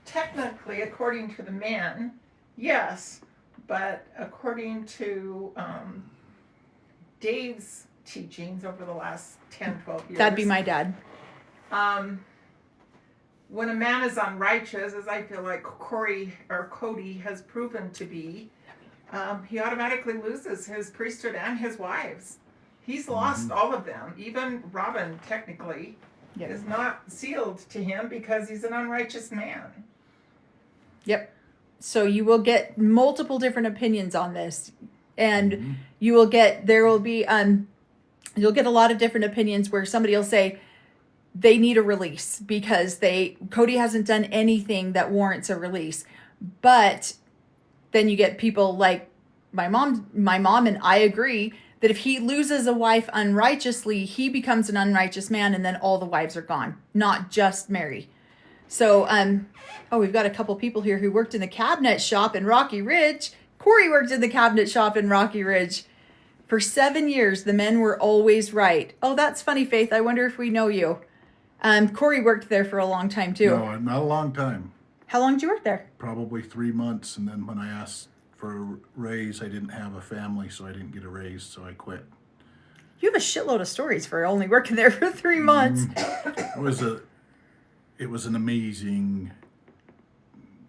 Technically, according to the man, yes. But according to Dave's teachings over the last 10, 12 years. That'd be my dad. When a man is unrighteous, as I feel like Cody has proven to be, he automatically loses his priesthood and his wives. He's lost all of them. Even Robin, technically, Yep. is not sealed to him because he's an unrighteous man. Yep. So you will get multiple different opinions on this, and you'll get a lot of different opinions where somebody will say they need a release because Cody hasn't done anything that warrants a release. But then you get people like my mom, and I agree that if he loses a wife unrighteously, he becomes an unrighteous man, and then all the wives are gone, not just Mary. So, we've got a couple people here who worked in the cabinet shop in Rocky Ridge. Corey worked in the cabinet shop in Rocky Ridge. For 7 years, the men were always right. Oh, that's funny, Faith. I wonder if we know you. Corey worked there for a long time, too. No, not a long time. How long did you work there? Probably 3 months. And then when I asked for a raise, I didn't have a family, so I didn't get a raise, so I quit. You have a shitload of stories for only working there for 3 months. It was an amazing,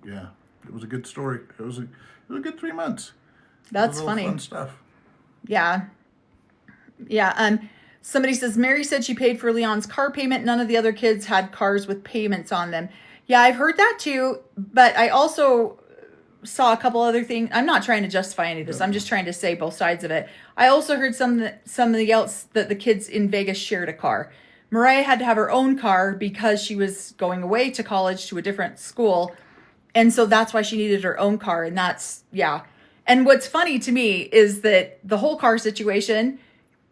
it was a good story. It was a good 3 months. That's It was all funny. Fun stuff. Yeah. Yeah. Somebody says, Mary said she paid for Leon's car payment. None of the other kids had cars with payments on them. Yeah, I've heard that too. But I also saw a couple other things. I'm not trying to justify any of this. I'm just trying to say both sides of it. I also heard something else that the kids in Vegas shared a car. Mariah had to have her own car because she was going away to college to a different school. And so that's why she needed her own car. And that's, yeah. And what's funny to me is that the whole car situation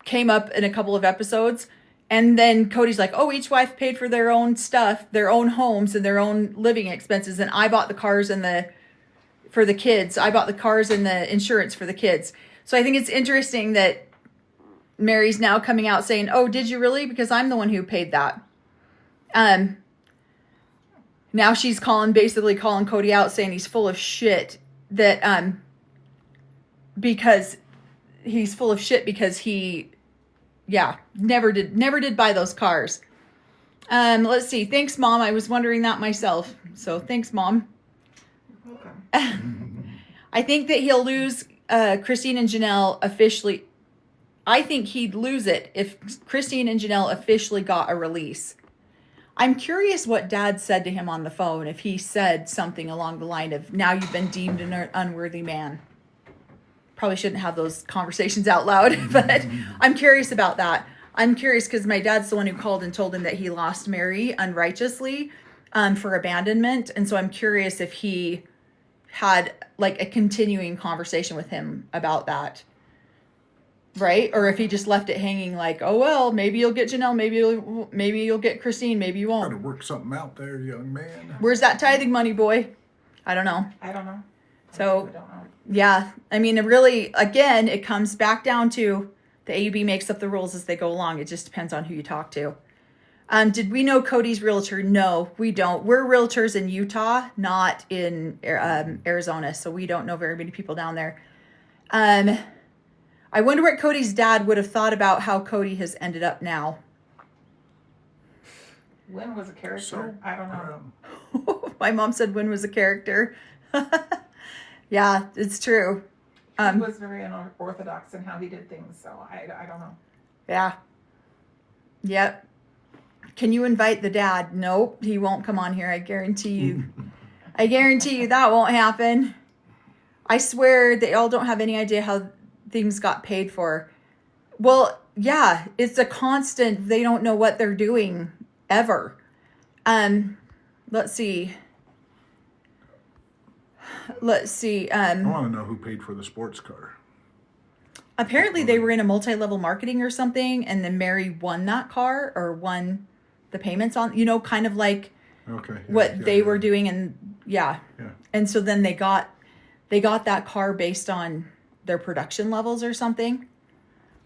came up in a couple of episodes. And then Cody's like, oh, each wife paid for their own stuff, their own homes and their own living expenses. And I bought the cars for the kids. I bought the cars and the insurance for the kids. So I think it's interesting that Mary's now coming out saying, oh, did you really? Because I'm the one who paid that. Now she's basically calling Cody out, saying he's full of shit because he's full of shit because he, never did buy those cars. Let's see. Thanks, Mom. I was wondering that myself. So thanks, Mom. You're welcome. I think that he'll lose Christine and Janelle officially. I think he'd lose it if Christine and Janelle officially got a release. I'm curious what Dad said to him on the phone, if he said something along the line of, now you've been deemed an unworthy man. Probably shouldn't have those conversations out loud, but I'm curious about that. I'm curious because my dad's the one who called and told him that he lost Mary unrighteously for abandonment. And so I'm curious if he had like a continuing conversation with him about that. Right? Or if he just left it hanging like, oh, well, maybe you'll get Janelle. Maybe you'll get Christine. Maybe you won't. Gotta work something out there, young man. Where's that tithing money, boy? I don't know. I don't know. So, I don't know. yeah. I mean, it really, again, it comes back down to the AUB makes up the rules as they go along. It just depends on who you talk to. Did we know Cody's realtor? No, we don't. We're realtors in Utah, not in Arizona. So we don't know very many people down there. I wonder what Cody's dad would have thought about how Cody has ended up now. Wynn was a character. I don't know. My mom said Wynn was a character. Yeah, it's true. He was very unorthodox in how he did things, so I don't know. Yeah. Yep. Can you invite the dad? Nope, he won't come on here. I guarantee you. I guarantee you that won't happen. I swear they all don't have any idea how things got paid for. Well, yeah, it's a constant. They don't know what they're doing ever. Let's see. I want to know who paid for the sports car. Apparently they were in a multi-level marketing or something, and then Mary won that car or won the payments on, kind of like what they were doing. And yeah. And so then they got that car based on their production levels or something.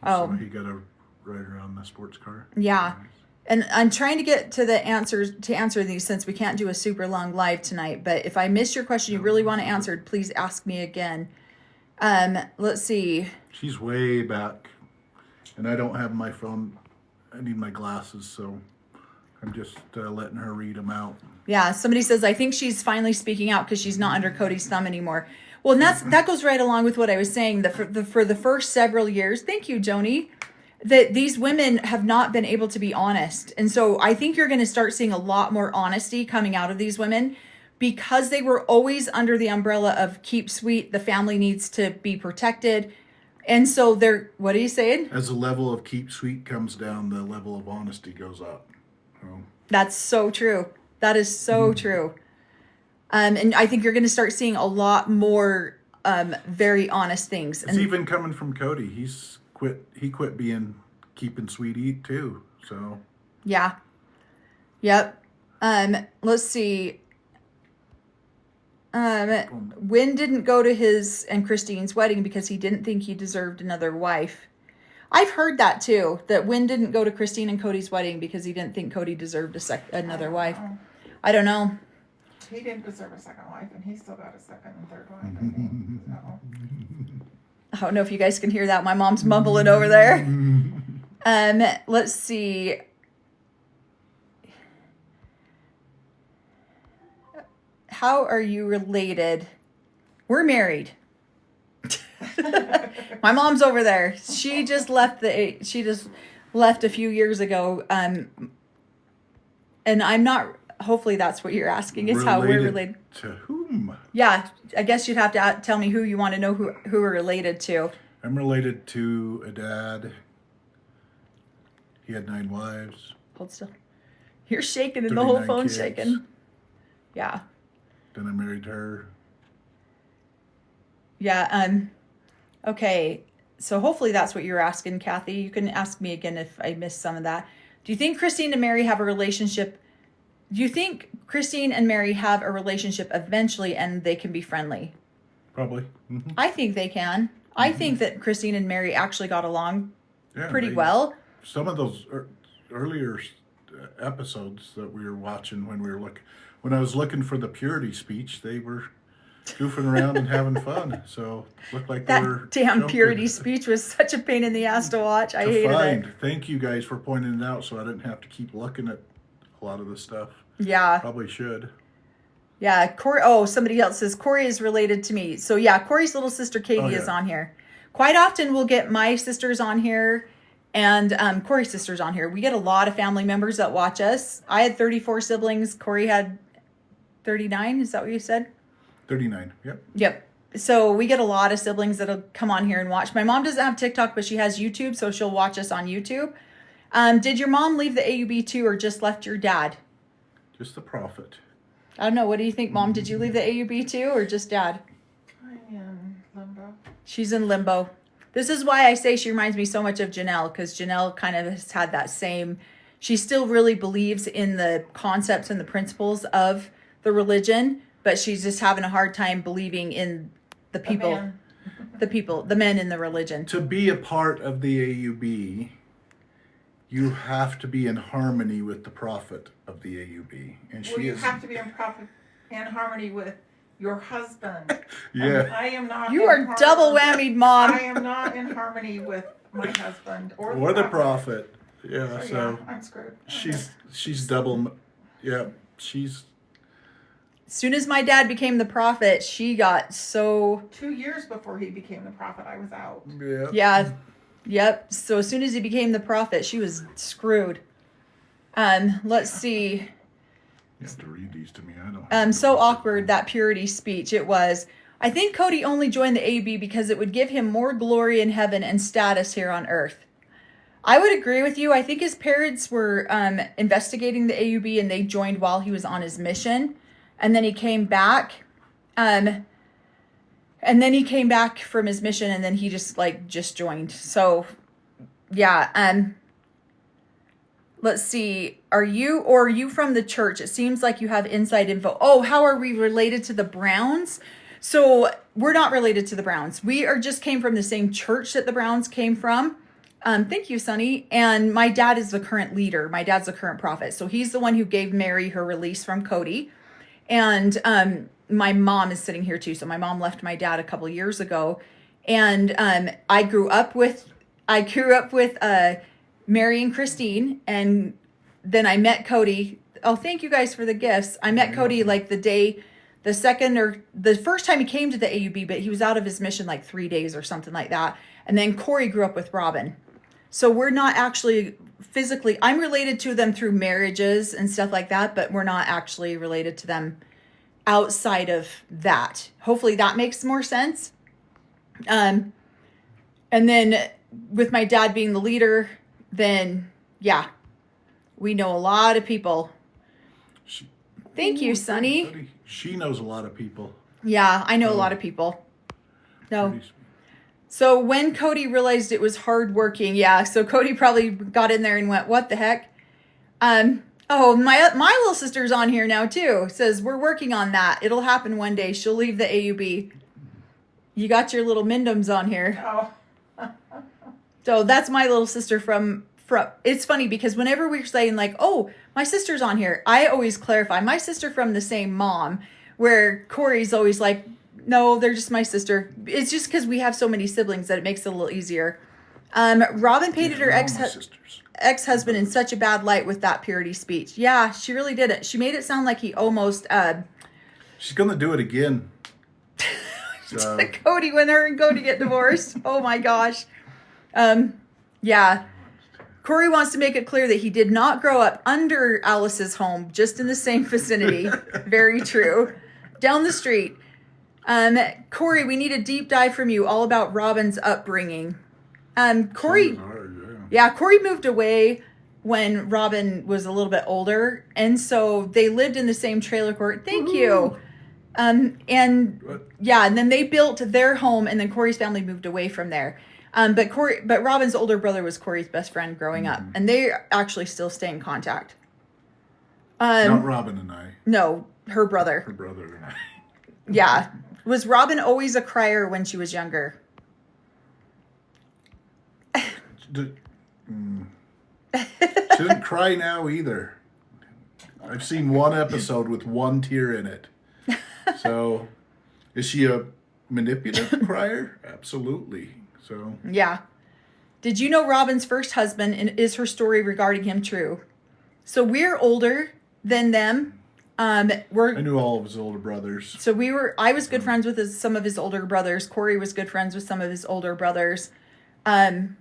So he got a right around the sports car. Yeah. And I'm trying to get to the answers to answer these since we can't do a super long live tonight. But if I missed your question, you really want to answer, please ask me again. Let's see. She's way back, and I don't have my phone. I need my glasses, so I'm just letting her read them out. Yeah. Somebody says, I think she's finally speaking out because she's not under Cody's thumb anymore. Well, and that goes right along with what I was saying. For the first several years, thank you, Joni, that these women have not been able to be honest. And so I think you're going to start seeing a lot more honesty coming out of these women because they were always under the umbrella of keep sweet, the family needs to be protected. And so what are you saying? As the level of keep sweet comes down, the level of honesty goes up. That's so true. That is so true. And I think you're going to start seeing a lot more very honest things. It's even coming from Cody. He quit being keeping sweet eat too. So yeah. Yep. Let's see. Wynn didn't go to his and Christine's wedding because he didn't think he deserved another wife. I've heard that too, that Wynn didn't go to Christine and Cody's wedding because he didn't think Cody deserved another wife. I don't know. He didn't deserve a second wife, and he still got a second and third wife, I think. So. I don't know if you guys can hear that. My mom's mumbling over there. Let's see. How are you related? We're married. My mom's over there. She just left a few years ago. And I'm not. Hopefully that's what you're asking. Is how we're related. To whom? Yeah, I guess you'd have to tell me who you want to know who we're related to. I'm related to a dad. He had 9 wives. Hold still. You're shaking and the whole phone's kids. shaking. Yeah. Then I married her. Yeah. Okay. So hopefully that's what you're asking, Kathy. You can ask me again if I missed some of that. Do you think Christine and Mary have a relationship? Do you think Christine and Mary have a relationship eventually and they can be friendly? Probably. Mm-hmm. I think they can. I think that Christine and Mary actually got along pretty well. Some of those earlier episodes that we were watching when I was looking for the purity speech, they were goofing around and having fun. So looked like they were that damn purity speech was such a pain in the ass to watch. I hated it. Thank you guys for pointing it out so I didn't have to keep looking at a lot of this stuff. Yeah. Probably should. Yeah, Corey. Oh, somebody else says Corey is related to me. So yeah, Corey's little sister Katie is on here. Quite often we'll get my sisters on here and Corey's sisters on here. We get a lot of family members that watch us. I had 34 siblings. Corey had 39. Is that what you said? 39. Yep. Yep. So we get a lot of siblings that'll come on here and watch. My mom doesn't have TikTok, but she has YouTube, so she'll watch us on YouTube. Did your mom leave the AUB too, or just left your dad? Just the prophet. I don't know. What do you think, Mom? Did you leave the AUB too, or just Dad? I'm in limbo. She's in limbo. This is why I say she reminds me so much of Janelle, because Janelle kind of has had that same. She still really believes in the concepts and the principles of the religion, but she's just having a hard time believing in the people, the men in the religion. To be a part of the AUB, you have to be in harmony with the prophet of the AUB, and she you is. have to be in harmony with your husband. Yeah. I am not. You are double whammied, Mom. I am not in harmony with my husband or the prophet. Yeah, so yeah, I'm screwed. she's double. Yeah, she's. As soon as my dad became the prophet, she got so. 2 years before he became the prophet, I was out. Yeah. Yeah. Yep. So as soon as he became the prophet, she was screwed. Let's see. You have to read these to me. I don't. So awkward, that purity speech. It was. I think Cody only joined the AUB because it would give him more glory in heaven and status here on earth. I would agree with you. I think his parents were investigating the AUB and they joined while he was on his mission. And then he came back. And then he came back from his mission and then he just joined. So yeah. Let's see. Are you from the church? It seems like you have inside info. Oh, how are we related to the Browns? So we're not related to the Browns. We just came from the same church that the Browns came from. Thank you, Sonny. And my dad is the current leader. My dad's the current prophet. So he's the one who gave Mary her release from Cody. And my mom is sitting here too. So my mom left my dad a couple years ago. And I grew up with Mary and Christine. And then I met Cody. Oh, thank you guys for the gifts. I met Cody like the first time he came to the AUB, but he was out of his mission like 3 days or something like that. And then Corey grew up with Robin. So we're not actually physically, I'm related to them through marriages and stuff like that, but we're not actually related to them outside of that. Hopefully that makes more sense. And then with my dad being the leader, then yeah, we know a lot of people. Thank you, Sonny. She knows a lot of people. Yeah, I know a lot of people. No. So when Cody realized it was hardworking, yeah, so Cody probably got in there and went, what the heck? Oh, my little sister's on here now too. Says, we're working on that. It'll happen one day. She'll leave the AUB. You got your little Mindums on here. Oh. So that's my little sister from, it's funny because whenever we're saying like, oh, my sister's on here, I always clarify, my sister from the same mom, where Corey's always like, no, they're just my sister. It's just because we have so many siblings that it makes it a little easier. Robin painted her ex-husband in such a bad light with that purity speech. Yeah, she really did it. She made it sound like he almost... She's going to do it again. So. Cody, when her and Cody get divorced. Oh my gosh. Yeah. Corey wants to make it clear that he did not grow up under Alice's home, just in the same vicinity. Very true. Down the street. Corey, we need a deep dive from you all about Robin's upbringing. Corey, Corey moved away when Robin was a little bit older, and so they lived in the same trailer court. Thank you. And then they built their home, and then Corey's family moved away from there. But Robin's older brother was Corey's best friend growing up, and they actually still stay in contact. Not Robin and I. No, her brother. Her brother and I. Yeah. Was Robin always a crier when she was younger? She didn't cry now either. I've seen one episode with one tear in it. So, is she a manipulative crier? Absolutely. So. Yeah. Did you know Robin's first husband, and is her story regarding him true? So we're older than them. I knew all of his older brothers. So I was good friends with some of his older brothers. Corey was good friends with some of his older brothers. And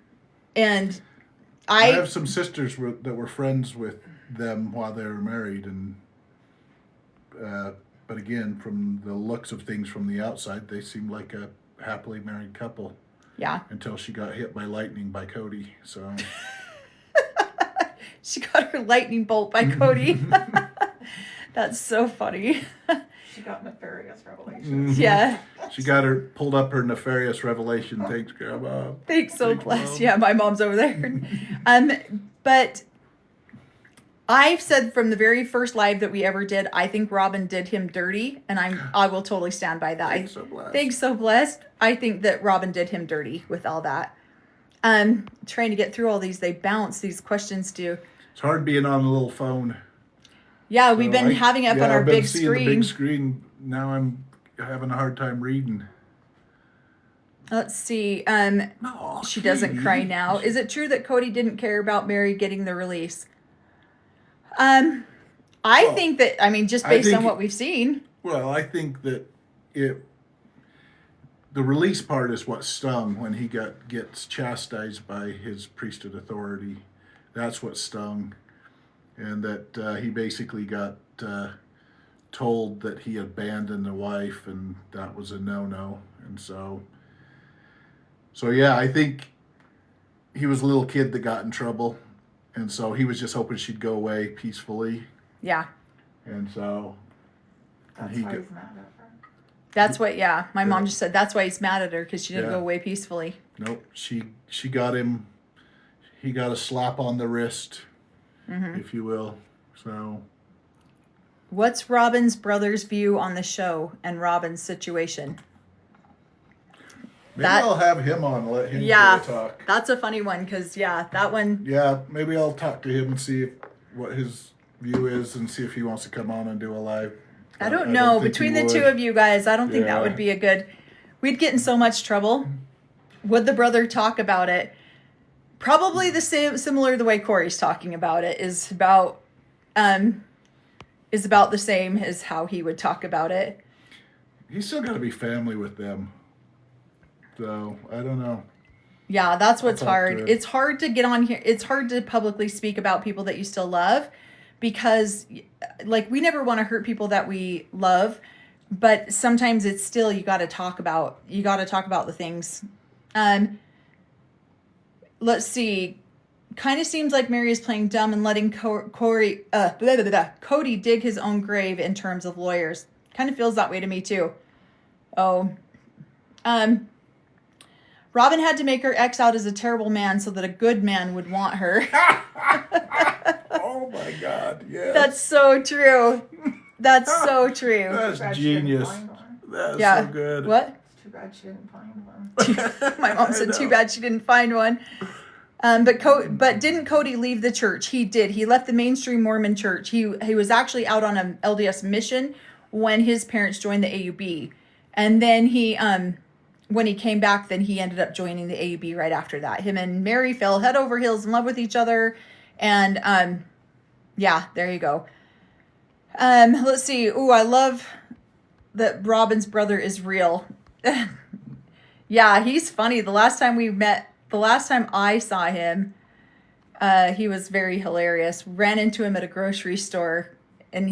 I have some sisters that were friends with them while they were married. And, but again, from the looks of things from the outside, they seemed like a happily married couple. Yeah. Until she got hit by lightning by Cody. So. She got her lightning bolt by Cody. That's so funny. She got nefarious revelations. Yeah. She got her pulled up her nefarious revelation. Thanks, Grandma. Thanks, so Thanks, blessed. Mom. Yeah, my mom's over there. But I've said from the very first live that we ever did, I think Robin did him dirty, and I will totally stand by that. Thanks, so blessed. Thanks, so blessed. I think that Robin did him dirty with all that. Trying to get through all these, they bounce these questions to. It's hard being on a little phone. Yeah, we've been having it up on our I've been big seeing screen. the big screen. Now I'm having a hard time reading. Let's see. No, She doesn't cry now. Is it true that Cody didn't care about Mary getting the release? I think that, just based on what we've seen. Well, I think that the release part is what stung when he gets chastised by his priesthood authority. That's what stung. And that he basically got told that he abandoned the wife, and that was a no-no. And so yeah, I think he was a little kid that got in trouble, and so he was just hoping she'd go away peacefully. Yeah. And so That's he why got, he's mad at her. That's what, my mom just said that's why he's mad at her, because she didn't Yeah. go away peacefully. nope, she got him. He got a slap on the wrist, if you will. So What's Robin's brother's view on the show and Robin's situation? maybe I'll have him on and let him talk. That's a funny one, because, that one. Yeah, maybe I'll talk to him and see what his view is and see if he wants to come on and do a live. I don't know. think Between he the two would. of you guys, I don't think that Yeah. would be a good. We'd get in so much trouble. Would the brother talk about it? Probably the same, similar to the way Corey's talking about it is about the same as how he would talk about it. He's still got to be family with them. So I don't know. Yeah, that's what's I'll talk to hard. him. It's hard to get on here. It's hard to publicly speak about people that you still love, because we never want to hurt people that we love, but sometimes it's still, you got to talk about the things. Let's see. Kind of seems like Mary is playing dumb and letting Cody dig his own grave in terms of lawyers. Kind of feels that way to me too. Oh. Robin had to make her ex out as a terrible man so that a good man would want her. Oh my God! Yeah. That's so true. That's so true. That's Too bad she didn't genius. find one. That's so good. What? It's too bad she didn't find one. My mom said, too bad she didn't find one. But didn't Cody leave the church? He did. He left the mainstream Mormon church. He was actually out on an LDS mission when his parents joined the AUB. And then when he came back, then he ended up joining the AUB right after that. Him and Mary fell head over heels in love with each other. And there you go. Let's see. Ooh, I love that Robin's brother is real. Yeah, he's funny. The last time I saw him, he was very hilarious. Ran into him at a grocery store, and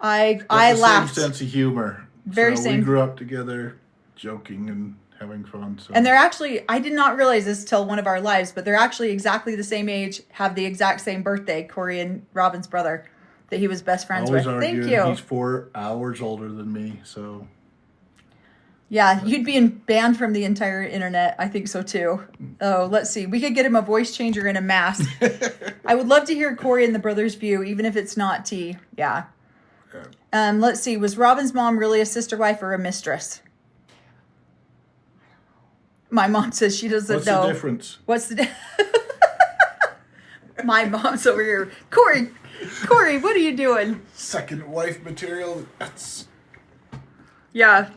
I laughed. Same sense of humor. Very so same. We grew up together, joking and having fun. So. And they're actually, I did not realize this till one of our lives, but they're actually exactly the same age, have the exact same birthday, Corey and Robin's brother, that he was best friends Always with. arguing. Thank you. He's 4 hours older than me, so. Yeah, you'd be banned from the entire internet. I think so too. Oh, let's see. We could get him a voice changer and a mask. I would love to hear Corey and the brothers' view, even if it's not T. Yeah. Let's see. Was Robin's mom really a sister wife or a mistress? My mom says she doesn't What's know. the difference? What's the My mom's over here. Corey, what are you doing? Second wife material. That's. Yeah.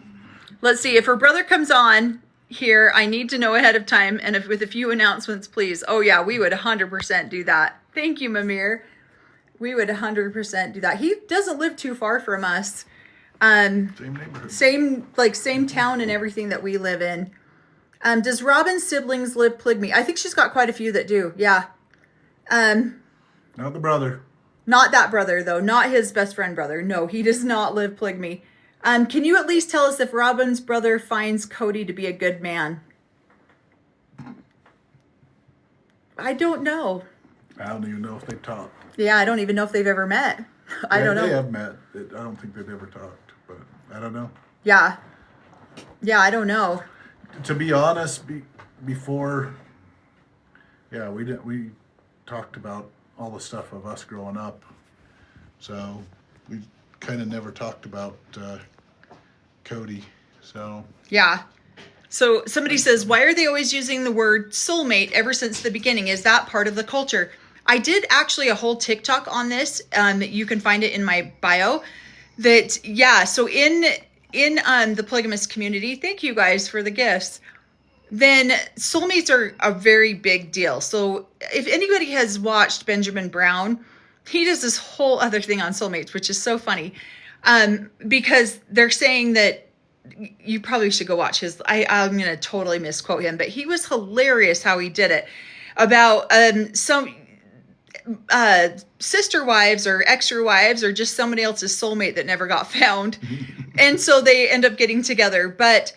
Let's see. If her brother comes on here, I need to know ahead of time, and with a few announcements, please. Oh, yeah, we would 100% do that. Thank you, Mamir. We would 100% do that. He doesn't live too far from us. Same neighborhood. Same town and everything that we live in. Does Robin's siblings live polygamy? I think she's got quite a few that do. Yeah. Not the brother. Not that brother, though. Not his best friend brother. No, he does not live polygamy. Can you at least tell us if Robin's brother finds Cody to be a good man? I don't know. I don't even know if they've talked. Yeah, I don't even know if they've ever met. I don't know. They have met. I don't think they've ever talked, but I don't know. Yeah. Yeah, I don't know. To be honest, before, yeah, we talked about all the stuff of us growing up, so we kind of never talked about Cody. So Yeah. So somebody says, why are they always using the word soulmate ever since the beginning? Is that part of the culture? I did actually a whole TikTok on this. You can find it in my bio. That, yeah, so in the polygamous community, thank you guys for the gifts. Then soulmates are a very big deal. So if anybody has watched Benjamin Brown, he does this whole other thing on soulmates, which is so funny. Because they're saying that you probably should go watch his, I'm going to totally misquote him, but he was hilarious how he did it about some sister wives or extra wives or just somebody else's soulmate that never got found. And so they end up getting together. But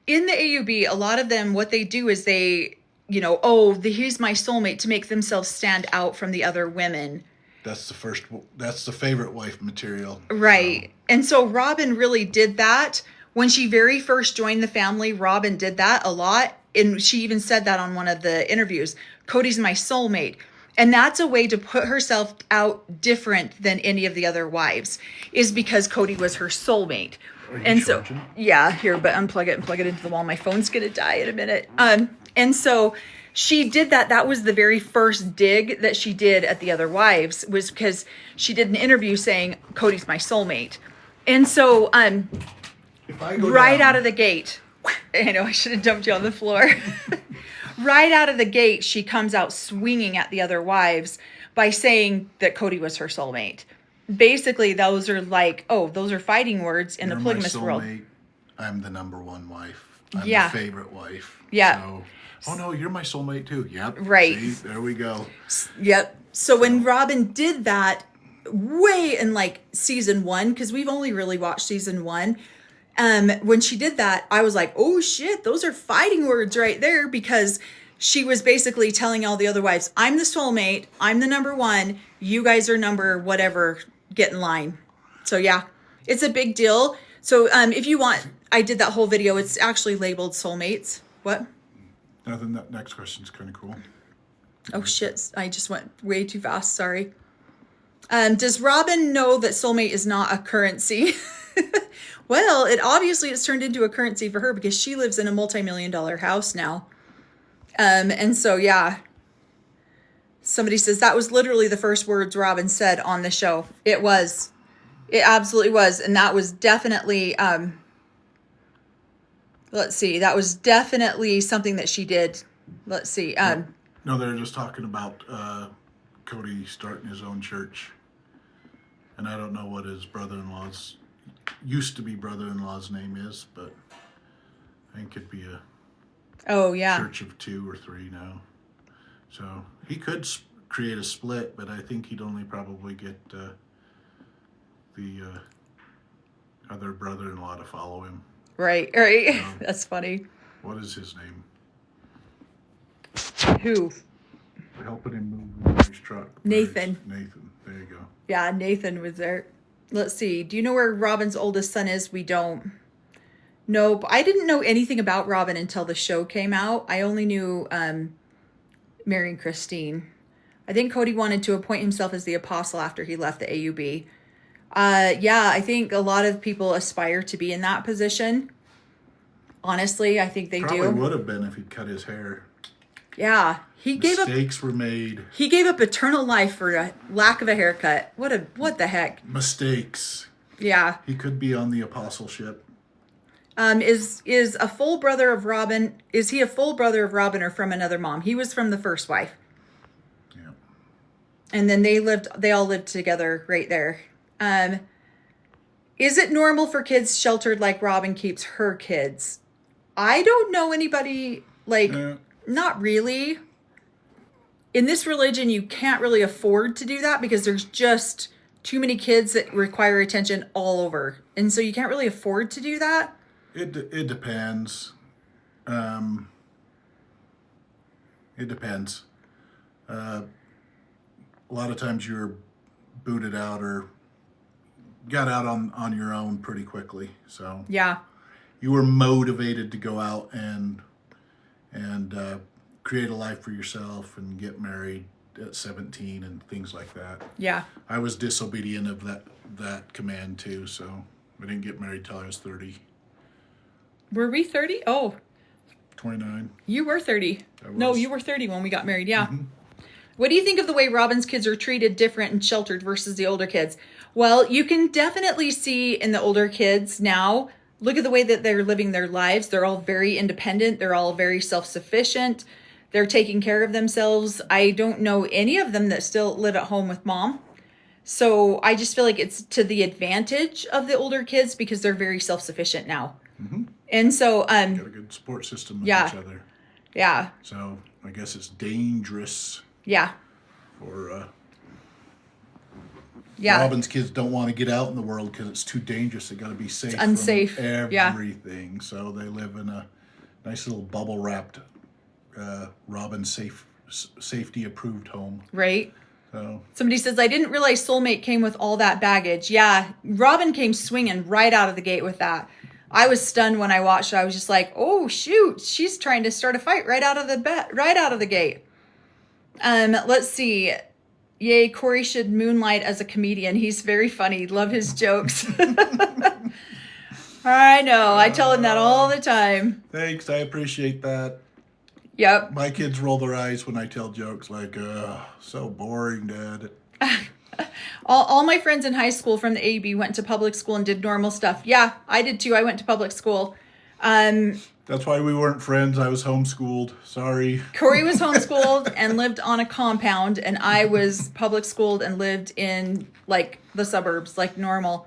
in the AUB, a lot of them, what they do is they, he's my soulmate to make themselves stand out from the other women. that's the favorite wife material. Right. And so Robin really did that. When she very first joined the family, Robin did that a lot. And she even said that on one of the interviews. Cody's my soulmate. And that's a way to put herself out different than any of the other wives, is because Cody was her soulmate. And so, yeah, here, but unplug it and plug it into the wall. My phone's going to die in a minute. And so she did that. That was the very first dig that she did at the other wives, was because she did an interview saying, Cody's my soulmate. And so, If I go right down, out of the gate, I know I should have dumped you on the floor. Right out of the gate, she comes out swinging at the other wives by saying that Cody was her soulmate. Basically, those are those are fighting words in the polygamous world. I'm the number one wife. I'm Yeah. the favorite wife. Yeah. So, oh no, you're my soulmate too. Yep. Right. See, there we go. Yep. So when Robin did that way in season 1, because we've only really watched season 1, when she did that, I was like, oh shit, those are fighting words right there, because she was basically telling all the other wives, I'm the soulmate, I'm the number one, you guys are number whatever, get in line. So yeah, it's a big deal. So if you want, I did that whole video. It's actually labeled soulmates. What? Nothing. That next question's kind of cool. Oh shit, I just went way too fast, sorry. Does Robin know that soulmate is not a currency? Well, it's turned into a currency for her because she lives in a multi-million-dollar house now. And so, yeah. Somebody says that was literally the first words Robin said on the show. It was. It absolutely was. And that was definitely, let's see, that was definitely something that she did. Let's see. No, they're just talking about Cody starting his own church. And I don't know what his brother-in-law's, used to be brother-in-law's name is, but I think it'd be a church of 2 or 3 now. So he could create a split, but I think he'd only probably get the other brother-in-law to follow him. Right. That's funny. What is his name? Who? Helping him move his truck. Nathan. Nathan. There you go. Yeah, Nathan was there. Let's see. Do you know where Robin's oldest son is? We don't. Nope. I didn't know anything about Robin until the show came out. I only knew Mary and Christine. I think Cody wanted to appoint himself as the apostle after he left the AUB. Yeah, I think a lot of people aspire to be in that position. Honestly, I think they Probably do. would have been if he'd cut his hair. Yeah, Mistakes were made. He gave up eternal life for a lack of a haircut. What the heck? Mistakes. Yeah. He could be on the apostleship. Is a full brother of Robin? Is he a full brother of Robin or from another mom? He was from the first wife. Yeah. And then they all lived together right there. Is it normal for kids sheltered like Robin keeps her kids? I don't know anybody not really. In this religion, you can't really afford to do that because there's just too many kids that require attention all over. And so you can't really afford to do that. It depends. It depends. a lot of times you were booted out or got out on your own pretty quickly. So Yeah. you were motivated to go out and create a life for yourself and get married at 17 and things like that. Yeah. I was disobedient of that command too, so I didn't get married till I was 30. Were we 30? Oh, 29. you were 30. I No, was. you were 30 when we got married. Yeah. What do you think of the way Robin's kids are treated different and sheltered versus the older kids? Well, you can definitely see in the older kids now, look at the way that they're living their lives. They're all very independent. They're all very self-sufficient. They're taking care of themselves. I don't know any of them that still live at home with mom. So I just feel like it's to the advantage of the older kids because they're very self-sufficient now. And so, Got a good support system with Yeah. each other. yeah, So I guess it's dangerous yeah, for yeah. Robin's kids don't want to get out in the world because it's too dangerous. They got to be safe. unsafe, From yeah. everything. So they live in a nice little bubble wrapped Robin safety approved home. Right? So Somebody says, I didn't realize Soulmate came with all that baggage. Yeah, Robin came swinging right out of the gate with that. I was stunned when I watched it. I was just like, oh, shoot, she's trying to start a fight right out of the gate. Let's see. Yay, Corey should moonlight as a comedian. He's very funny. Love his jokes. I know. I tell him that all the time. thanks, I appreciate that. Yep. My kids roll their eyes when I tell jokes like, so boring, Dad. All my friends in high school from the AB went to public school and did normal stuff. Yeah, I did too. I went to public school. That's why we weren't friends. I was homeschooled. Sorry. Corey was homeschooled and lived on a compound, and I was public schooled and lived in like the suburbs, like normal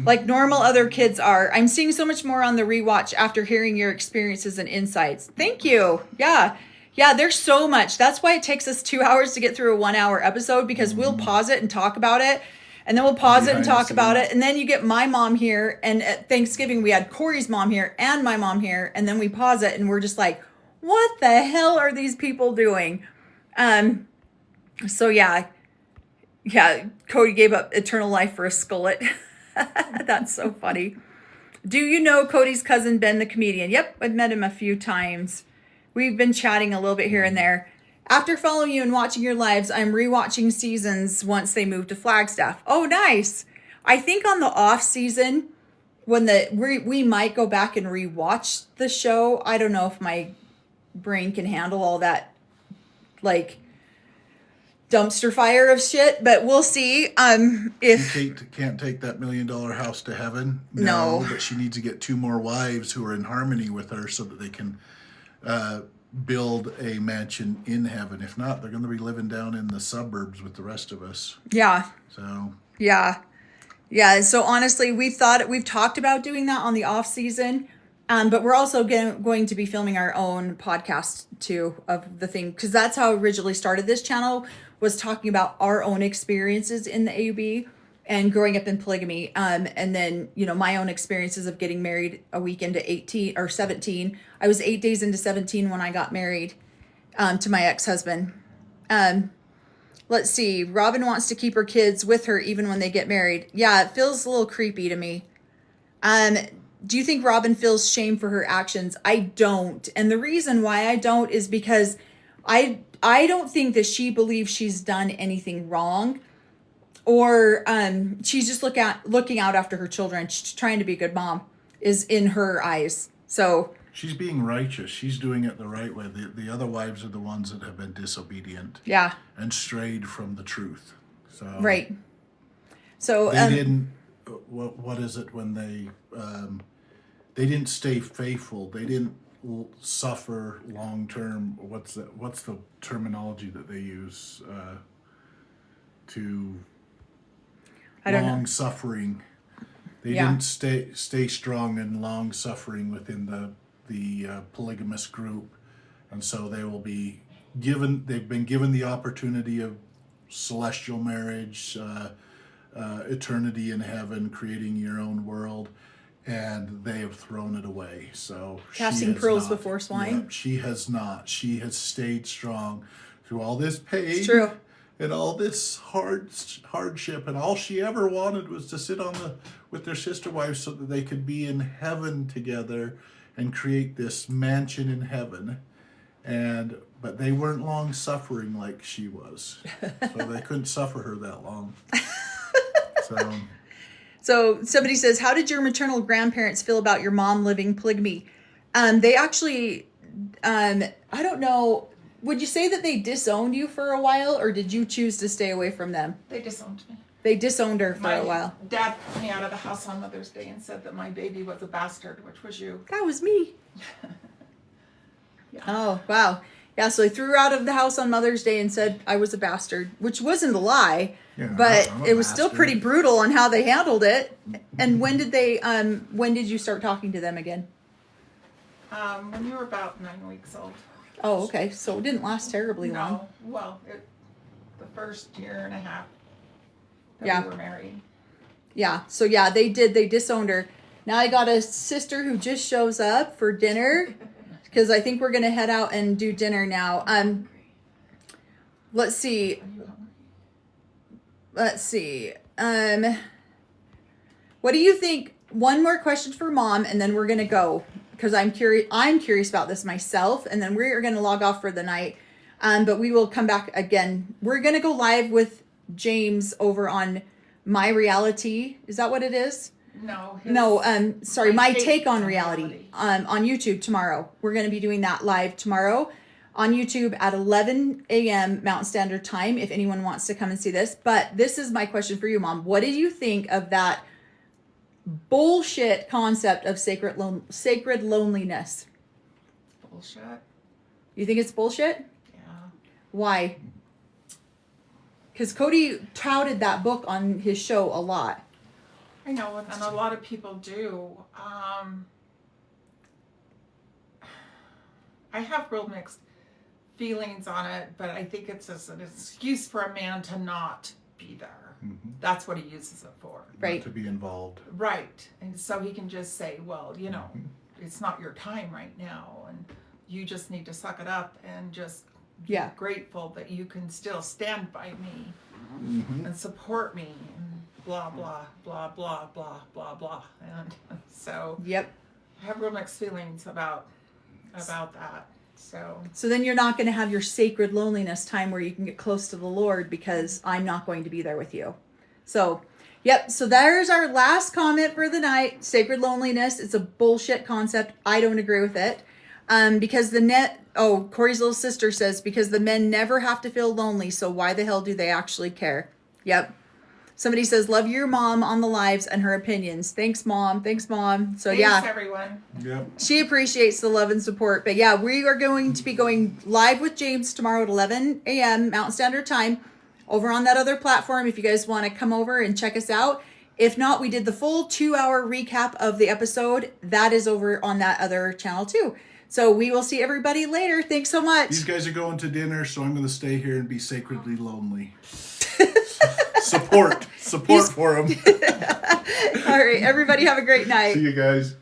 other kids are. I'm seeing so much more on the rewatch after hearing your experiences and insights. Thank you. Yeah. Yeah, there's so much. That's why it takes us 2 hours to get through a 1 hour episode, because we'll pause it and talk about it. And then we'll pause it and Behind the talk about scenes. it. And then you get my mom here. And at Thanksgiving, we had Corey's mom here and my mom here. And then we pause it and we're just like, what the hell are these people doing? So yeah. Yeah, Cody gave up eternal life for a skullet. That's so funny. Do you know Cody's cousin, Ben the comedian? Yep, I've met him a few times. We've been chatting a little bit here and there. After following you and watching your lives, I'm rewatching seasons once they move to Flagstaff. Oh, nice. I think on the off season, when we might go back and rewatch the show. I don't know if my brain can handle all that, like, dumpster fire of shit, but we'll see. If Kate can't take that $1 million house to heaven. No. But she needs to get 2 more wives who are in harmony with her so that they can build a mansion in heaven. If not, they're going to be living down in the suburbs with the rest of us. yeah, So yeah. So honestly, we've talked about doing that on the off season. But we're also going to be filming our own podcast too of the thing, because that's how I originally started this channel, was talking about our own experiences in the AUB and growing up in polygamy. And then, my own experiences of getting married a week into 18 or 17. I was 8 days into 17 when I got married to my ex-husband. Let's see. Robin wants to keep her kids with her even when they get married. Yeah, it feels a little creepy to me. Do you think Robin feels shame for her actions? I don't. And the reason why I don't is because I don't think that she believes she's done anything wrong, or she's just looking out after her children. She's trying to be a good mom is in her eyes. So she's being righteous. She's doing it the right way. The other wives are the ones that have been disobedient. yeah, And strayed from the truth. So right. So they didn't. What is it when they didn't stay faithful? They didn't suffer long term. What's the terminology that they use to I don't know. long suffering? They Yeah. didn't stay strong and long suffering within the polygamous group, and so they will be given. They've been given the opportunity of celestial marriage. Eternity in heaven, creating your own world, and they have thrown it away. So Casting pearls before swine? She has not. She has stayed strong through all this pain. It's true. And all this hardship, and all she ever wanted was to sit with their sister wives so that they could be in heaven together and create this mansion in heaven. But they weren't long suffering like she was, so they couldn't suffer her that long. So somebody says, how did your maternal grandparents feel about your mom living polygamy? They actually, I don't know. Would you say that they disowned you for a while, or did you choose to stay away from them? They disowned me. They disowned her for a while. Dad put me out of the house on Mother's Day and said that my baby was a bastard, which was you. That was me. Yeah. Oh, wow. Yeah, so they threw her out of the house on Mother's Day and said I was a bastard, which wasn't a lie, but I'm a it was still bastard. pretty brutal on how they handled it. And when did you start talking to them again? When you were about 9 weeks old. Oh, okay. So it didn't last terribly long. No, well, the first year and a half that Yeah. we were married. Yeah. So yeah, they disowned her. Now I got a sister who just shows up for dinner because I think we're gonna head out and do dinner now. Let's see. Are you hungry? Let's see. What do you think? One more question for Mom, and then we're gonna go because I'm curious about this myself, and then we're gonna log off for the night. But we will come back again. We're gonna go live with James over on My Reality. Is that what it is? No. Sorry, My Take on Reality. On YouTube tomorrow. We're gonna be doing that live tomorrow on YouTube at 11 a.m. Mountain Standard Time. If anyone wants to come and see this, but this is my question for you, Mom. What did you think of that bullshit concept of sacred loneliness? Bullshit. You think it's bullshit? Yeah. Why? Because Cody touted that book on his show a lot. I know, and a lot of people do. I have real mixed feelings on it, but I think it's just an excuse for a man to not be there. Mm-hmm. That's what he uses it for. Right. Not to be involved. Right. And so he can just say, well, it's not your time right now, and you just need to suck it up and just be grateful that you can still stand by me and support me and blah, blah, blah, blah, blah, blah, blah. And so Yep. I have real mixed feelings about that. So then you're not going to have your sacred loneliness time where you can get close to the Lord because I'm not going to be there with you. So, yep. So there's our last comment for the night. Sacred loneliness. It's a bullshit concept. I don't agree with it. Because Corey's little sister says, because the men never have to feel lonely. So why the hell do they actually care? Yep. Somebody says, love your mom on the lives and her opinions. Thanks, Mom. Thanks, Mom. So Thanks, everyone. Yep. she appreciates the love and support. But yeah, we are going to be going live with James tomorrow at 11 a.m. Mountain Standard Time over on that other platform if you guys want to come over and check us out. If not, we did the full 2-hour recap of the episode. That is over on that other channel too. So we will see everybody later. Thanks so much. These guys are going to dinner, so I'm going to stay here and be sacredly lonely. Support for them. All right, everybody have a great night. See you guys.